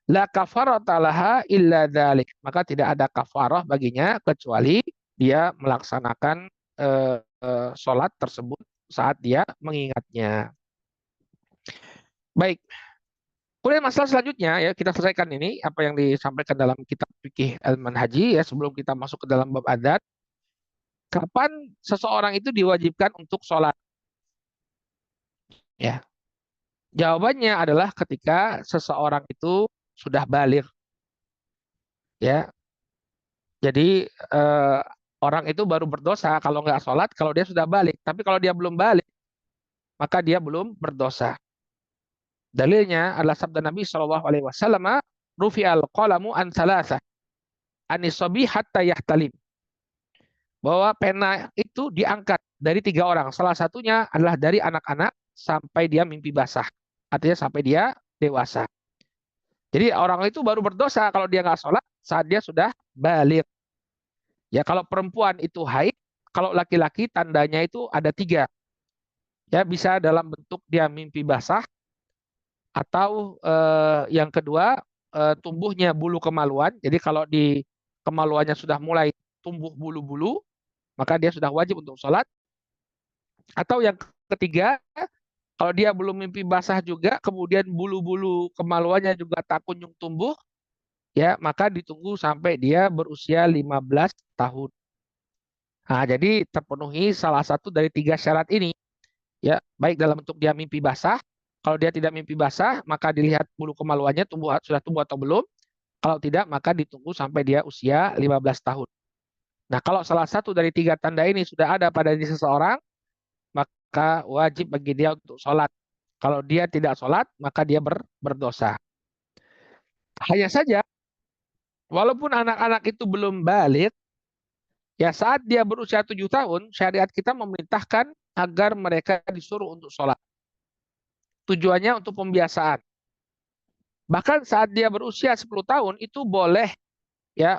La kafarata laha illa dzalik. Maka tidak ada kafarah baginya kecuali dia melaksanakan sholat tersebut saat dia mengingatnya. Baik. Kemudian masalah selanjutnya, ya, kita selesaikan ini apa yang disampaikan dalam kitab fikih Al-Manhaji, ya, sebelum kita masuk ke dalam bab adat. Kapan seseorang itu diwajibkan untuk sholat? Ya, jawabannya adalah ketika seseorang itu sudah baligh. Ya, jadi orang itu baru berdosa kalau nggak sholat kalau dia sudah balik. Tapi kalau dia belum balik, maka dia belum berdosa. Dalilnya adalah sabda Nabi Shallallahu Alaihi Wasallam, "Rufi al qalamu an salasa, anisobi hatta yahtalim." Bahwa pena itu diangkat dari 3 orang. Salah satunya adalah dari anak-anak sampai dia mimpi basah. Artinya sampai dia dewasa. Jadi orang itu baru berdosa kalau dia nggak sholat saat dia sudah balik. Ya, kalau perempuan itu haid, kalau laki-laki tandanya itu ada 3. Ya, bisa dalam bentuk dia mimpi basah, atau yang kedua tumbuhnya bulu kemaluan. Jadi kalau di kemaluannya sudah mulai tumbuh bulu-bulu, maka dia sudah wajib untuk sholat. Atau yang ketiga, kalau dia belum mimpi basah juga, kemudian bulu-bulu kemaluannya juga tak kunjung tumbuh, ya, maka ditunggu sampai dia berusia 15 tahun. Nah, jadi terpenuhi salah satu dari 3 syarat ini, ya, baik dalam bentuk dia mimpi basah, Kalau dia tidak mimpi basah, maka dilihat bulu kemaluannya sudah tumbuh atau belum. Kalau tidak, maka ditunggu sampai dia usia 15 tahun. Nah, kalau salah satu dari tiga tanda ini sudah ada pada diri seseorang, maka wajib bagi dia untuk sholat. Kalau dia tidak sholat, maka dia berdosa. Hanya saja, walaupun anak-anak itu belum balik, ya saat dia berusia 7 tahun, syariat kita memerintahkan agar mereka disuruh untuk sholat. Tujuannya untuk pembiasaan. Bahkan saat dia berusia 10 tahun, itu boleh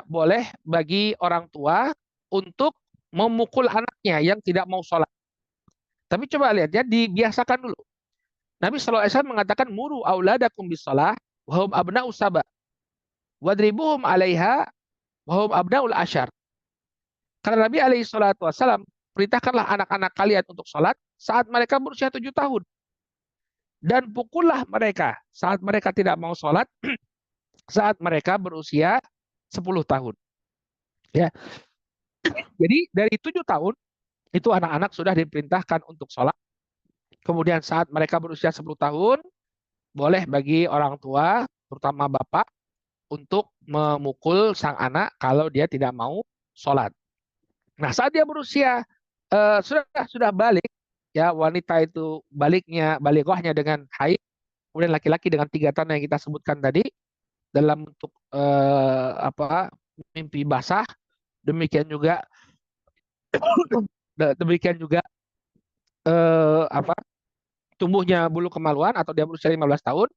boleh bagi orang tua untuk memukul anaknya yang tidak mau sholat. Tapi coba lihat ya, dibiasakan dulu. Nabi SAW mengatakan, muru auladakum bisalah, wahum abna'u sabah, wadribuhum alaiha, wahum abna'ul asyar. Karena Nabi SAW perintahkanlah anak-anak kalian untuk sholat saat mereka berusia 7 tahun. Dan pukullah mereka saat mereka tidak mau sholat saat mereka berusia 10 tahun. Ya, jadi dari 7 tahun itu anak-anak sudah diperintahkan untuk sholat. Kemudian saat mereka berusia 10 tahun, boleh bagi orang tua, terutama bapak, untuk memukul sang anak kalau dia tidak mau sholat. Nah, saat dia berusia sudah balik, ya wanita itu balighahnya dengan haid, kemudian laki-laki dengan tiga tanda yang kita sebutkan tadi dalam bentuk mimpi basah, demikian juga demikian juga tumbuhnya bulu kemaluan atau dia berusia 15 tahun,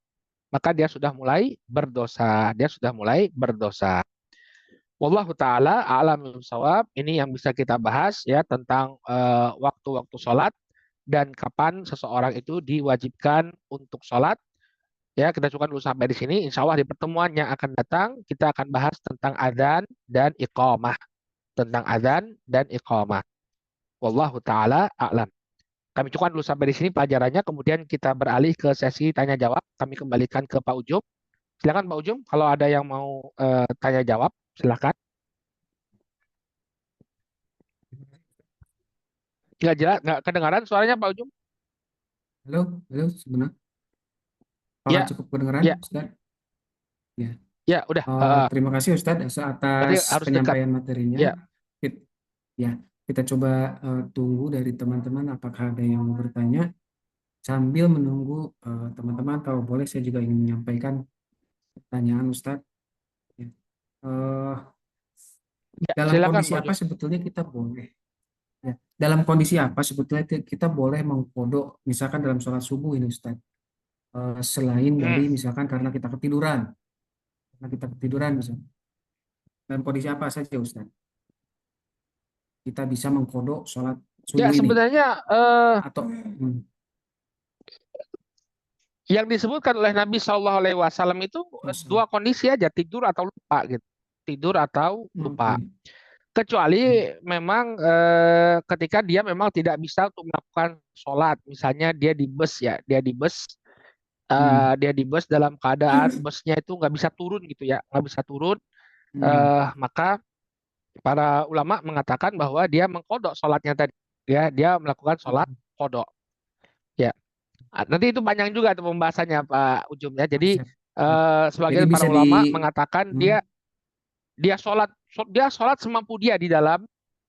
maka dia sudah mulai berdosa. Dia sudah mulai berdosa. Wallahu taala a'lam bishawab. Ini yang bisa kita bahas ya tentang waktu-waktu sholat dan kapan seseorang itu diwajibkan untuk sholat. Ya, kita cukupkan dulu sampai di sini. Insya Allah di pertemuan yang akan datang kita akan bahas tentang adzan dan iqamah. Tentang adzan dan iqamah. Wallahu taala a'lam. Kami cukupkan dulu sampai di sini pelajarannya, kemudian kita beralih ke sesi tanya jawab. Kami kembalikan ke Pak Ujum. Silakan Pak Ujum, kalau ada yang mau tanya jawab, silakan. Nggak jelas, nggak kedengaran suaranya Pak Ujum? Halo, halo, sebenarnya. Apakah Ya, cukup kedengaran, ya, Ustaz? Ya. ya, udah. Terima kasih Ustadz Berarti atas harus dekat. penyampaian materinya. Ya, Ya, kita coba tunggu dari teman-teman apakah ada yang mau bertanya. Sambil menunggu teman-teman, kalau boleh saya juga ingin menyampaikan pertanyaan Ustadz. Ya. Eh, ya, dalam silakan kondisi Pak apa Ujum. sebetulnya kita boleh? Ya, dalam kondisi apa sebetulnya kita boleh mengkodok, misalkan dalam sholat subuh ini Ustadz, selain Hmm. dari misalkan karena kita ketiduran misalnya. Dalam kondisi apa saja Ustadz? Kita bisa mengkodok sholat Ya, subuh ini sebenarnya atau yang disebutkan oleh Nabi Shallallahu Alaihi Wasallam itu Masya dua kondisi aja, tidur atau lupa gitu. Tidur atau lupa. Oke. Kecuali memang ketika dia memang tidak bisa untuk melakukan sholat, misalnya dia di bus ya, Hmm. dia di bus dalam keadaan busnya itu nggak bisa turun gitu ya, nggak bisa turun, Hmm. maka para ulama mengatakan bahwa dia mengkodok sholatnya tadi, ya dia melakukan sholat kodok, ya. Nanti itu panjang juga tuh pembahasannya Pak Ujum ya. Jadi Siap. Ya. Jadi sebagian para bisa ulama mengatakan hmm, dia sholat semampu dia di dalam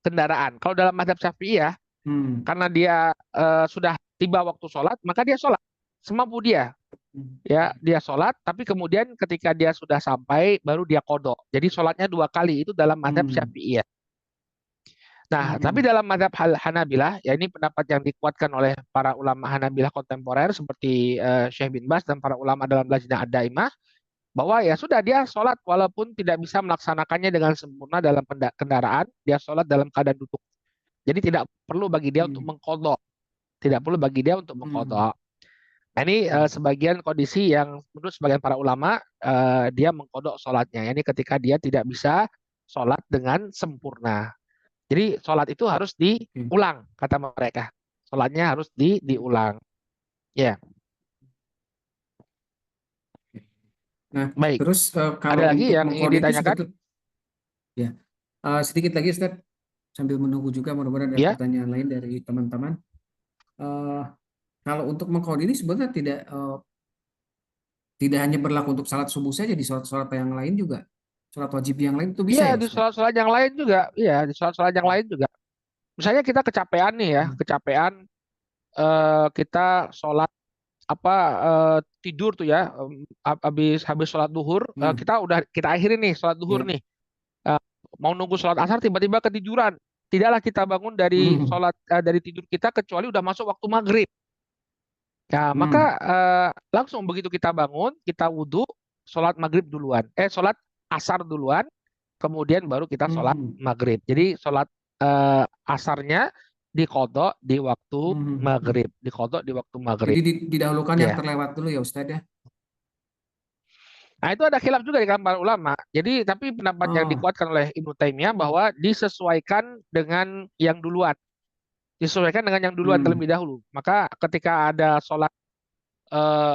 kendaraan. Kalau dalam mazhab Syafi'iyah, hmm, karena dia sudah tiba waktu sholat, maka dia sholat semampu dia. hmm, Ya, dia sholat, tapi kemudian ketika dia sudah sampai, baru dia kodok. Jadi sholatnya 2 kali, itu dalam mazhab hmm, Syafi'iyah. Nah, tapi hmm, dalam mazhab Hanabilah, ya ini pendapat yang dikuatkan oleh para ulama Hanabilah kontemporer seperti Syekh bin Baz dan para ulama dalam Lajnah Ad-Daimah, bahwa ya sudah dia sholat walaupun tidak bisa melaksanakannya dengan sempurna dalam kendaraan, dia sholat dalam keadaan duduk. Jadi tidak perlu bagi dia untuk hmm, mengkodok. Tidak perlu bagi dia untuk hmm. mengkodok. Nah, ini sebagian kondisi yang menurut sebagian para ulama dia mengkodok sholatnya. Ini ketika dia tidak bisa sholat dengan sempurna. Jadi sholat itu harus Oke. diulang, kata mereka. Sholatnya harus diulang. Ya, Nah, baik. terus Ada kalau lagi untuk yang ingin mengkode itu ditanyakan? sebetulnya ya sedikit lagi Ustaz, sambil menunggu juga mudah-mudahan ada Ya, pertanyaan lain dari teman-teman. Eh, Kalau untuk mengkode ini sebenarnya tidak hanya berlaku untuk salat subuh saja, di sholat-sholat yang lain juga, sholat wajib yang lain itu bisa Iya, ya di Ustaz? sholat-sholat yang lain juga. Iya, di sholat-sholat yang lain juga. Misalnya kita kecapean nih ya, Hmm. kecapean kita sholat apa tidur tuh ya, habis habis sholat duhur Hmm. kita akhirin nih sholat duhur Ya. nih. Eh, Mau nunggu sholat asar tiba-tiba ketiduran. Tidaklah kita bangun dari Hmm. dari tidur kita kecuali udah masuk waktu maghrib. Ya, maka Hmm. langsung begitu kita bangun, kita wudhu, sholat maghrib duluan. Sholat asar duluan, kemudian baru kita sholat Hmm. maghrib. Jadi sholat asarnya dikodok di waktu Hmm. Hmm. maghrib, dikodok di waktu maghrib. Jadi didahulukan yang Ya. terlewat dulu ya Ustaz ya. Nah, itu ada khilaf juga di kalangan para ulama. Jadi, tapi pendapat yang Oh. dikuatkan oleh Ibnu Taimiyah bahwa disesuaikan dengan yang duluan. Disesuaikan dengan yang duluan Hmm. terlebih dahulu. Maka ketika ada sholat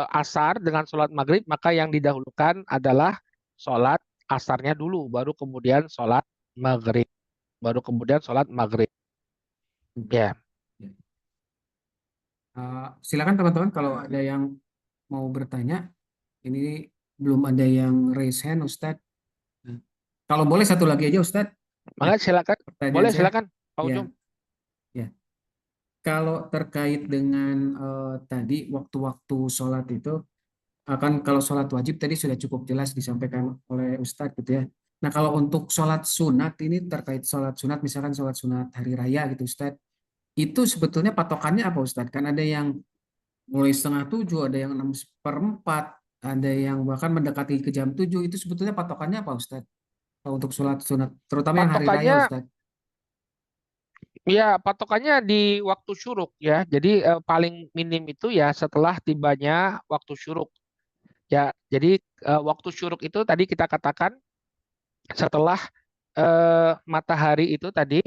asar dengan sholat maghrib, maka yang didahulukan adalah sholat asarnya dulu, baru kemudian sholat maghrib. Baru kemudian sholat maghrib. Hmm. Ya, Ya. Silakan teman-teman kalau ada yang mau bertanya. Ini belum ada yang raise hand Ustaz. Nah, kalau boleh satu lagi aja Ustaz. maka silakan. Pertanyaan Boleh saya. silakan, Pak Ya, Ujung. ya. Kalau terkait dengan tadi waktu-waktu sholat itu, kan kalau sholat wajib tadi sudah cukup jelas disampaikan oleh Ustadz gitu ya. Nah kalau untuk sholat sunat ini terkait sholat sunat, misalkan sholat sunat hari raya gitu Ustadz, itu sebetulnya patokannya apa Ustadz? Kan ada yang mulai setengah tujuh, ada yang enam seperempat, ada yang bahkan mendekati ke jam tujuh. Itu sebetulnya patokannya apa Ustadz? Kalau untuk sholat sunat, terutama yang hari raya Patokannya, Ustadz. ya patokannya di waktu syuruk ya. Jadi paling minim itu ya setelah tibanya waktu syuruk. Ya, jadi waktu syuruk itu tadi kita katakan setelah matahari itu tadi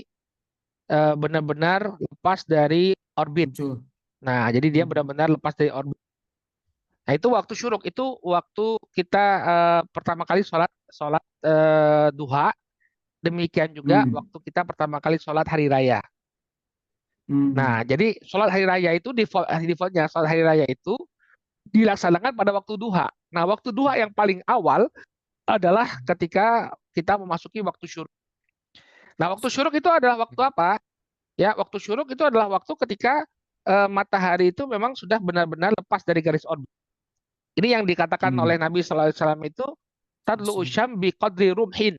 benar-benar lepas dari orbit. Muncul. Nah, jadi dia Hmm. benar-benar lepas dari orbit. Nah, itu waktu syuruk, itu waktu kita pertama kali sholat sholat duha. Demikian juga Hmm. waktu kita pertama kali sholat hari raya. Hmm. Nah, jadi sholat hari raya itu defaultnya sholat hari raya itu dilaksanakan pada waktu duha. Nah, waktu duha yang paling awal adalah ketika kita memasuki waktu syuruk. Nah, waktu syuruk itu adalah waktu apa? Ya, waktu syuruk itu adalah waktu ketika matahari itu memang sudah benar-benar lepas dari garis orbit. Ini yang dikatakan oleh Hmm. Nabi Sallallahu Alaihi Wasallam itu tadlu usyam bi qadri rumhin,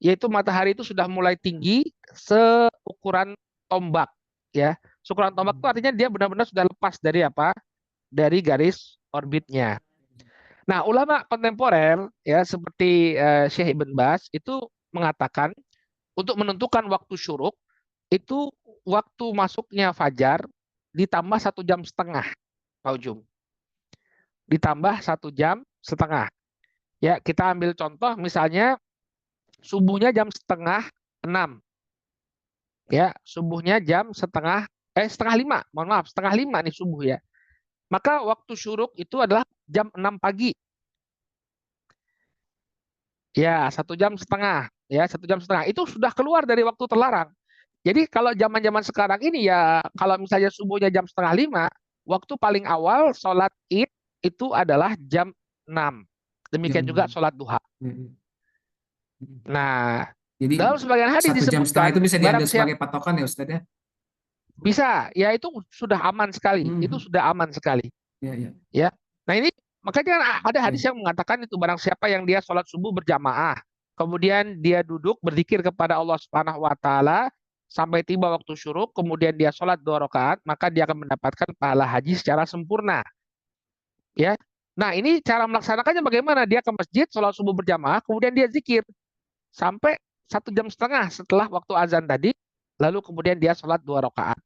yaitu matahari itu sudah mulai tinggi seukuran tombak, ya. Seukuran tombak itu artinya dia benar-benar sudah lepas dari apa? Dari garis orbitnya. Nah, ulama kontemporer ya seperti Syekh Ibn Baz itu mengatakan untuk menentukan waktu syuruk itu waktu masuknya fajar ditambah 1,5 jam, Pak Ujung. Ditambah 1,5 jam. Ya, kita ambil contoh misalnya subuhnya jam setengah 6. Ya, subuhnya jam setengah 5, mohon maaf, setengah 5 nih subuh ya. Maka waktu syuruk itu adalah jam 6 pagi. Ya, 1,5 jam. Ya, 1,5 jam. Itu sudah keluar dari waktu terlarang. Jadi kalau zaman-zaman sekarang ini ya, kalau misalnya subuhnya jam setengah 5, waktu paling awal sholat id itu adalah jam 6. Jam Demikian juga 6. sholat duha. Hmm. Nah, Jadi dalam sebagian hadis 1 jam setengah itu disebutkan, bisa barang diambil siapa sebagai patokan ya Ustadz ya? bisa, ya itu sudah aman sekali. Itu Hmm. sudah aman sekali. Ya, ya. Ya. Nah ini makanya kan ada hadis Ya. yang mengatakan itu barang siapa yang dia sholat subuh berjamaah, kemudian dia duduk berzikir kepada Allah Subhanahu Wa Taala sampai tiba waktu syuruk, kemudian dia sholat 2 rakaat, maka dia akan mendapatkan pahala haji secara sempurna. Ya. Nah ini cara melaksanakannya bagaimana? Dia ke masjid, sholat subuh berjamaah, kemudian dia zikir sampai 1,5 jam setelah waktu azan tadi, lalu kemudian dia sholat 2 rakaat,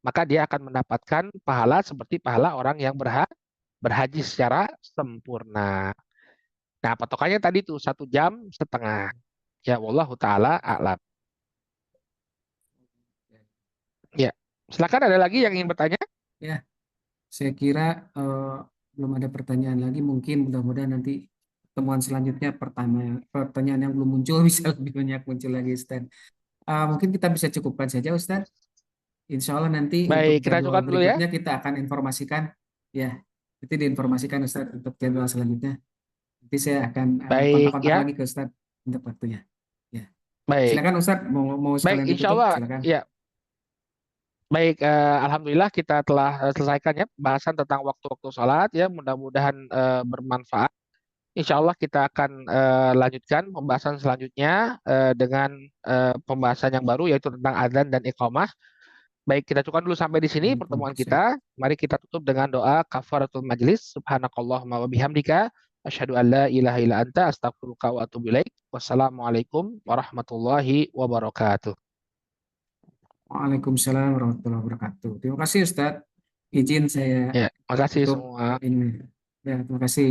maka dia akan mendapatkan pahala seperti pahala orang yang berhaji secara sempurna. Nah, patokannya tadi tuh 1,5 jam. Ya, wallahu taala a'lam. Ya, silakan ada lagi yang ingin bertanya? Ya, saya kira belum ada pertanyaan lagi. Mungkin mudah-mudahan nanti pertemuan selanjutnya pertanyaan yang belum muncul bisa lebih banyak muncul lagi Ustaz. Mungkin kita bisa cukupkan saja Ustaz. Insya Allah nanti untuk Baik, kita jadwal ajukan dulu ya. berikutnya kita akan informasikan ya. Itu diinformasikan Ustadz untuk jadwal selanjutnya. Nanti saya akan Baik kontak-kontak ya. lagi ke Ustadz untuk waktunya. Ya, Baik. silakan Ustadz mau mau Baik, sekalian insya ditutup, Allah. silakan. Ya, baik. Alhamdulillah kita telah selesaikan ya bahasan tentang waktu-waktu sholat ya. Mudah-mudahan bermanfaat. Insya Allah kita akan lanjutkan pembahasan selanjutnya dengan pembahasan yang baru yaitu tentang adzan dan iqamah. Baik, kita cukupkan dulu sampai di sini pertemuan Siap. kita. Mari kita tutup dengan doa kafaratul majlis. Subhanakallahumma wa bihamdika. Asyhadu an la ilaha illa anta astaghfiruka wa atubu ilaik. Wassalamualaikum warahmatullahi wabarakatuh. Waalaikumsalam warahmatullahi wabarakatuh. Terima kasih Ustadz. Izin saya Ya, makasih tutup semua. ini. Ya, terima kasih.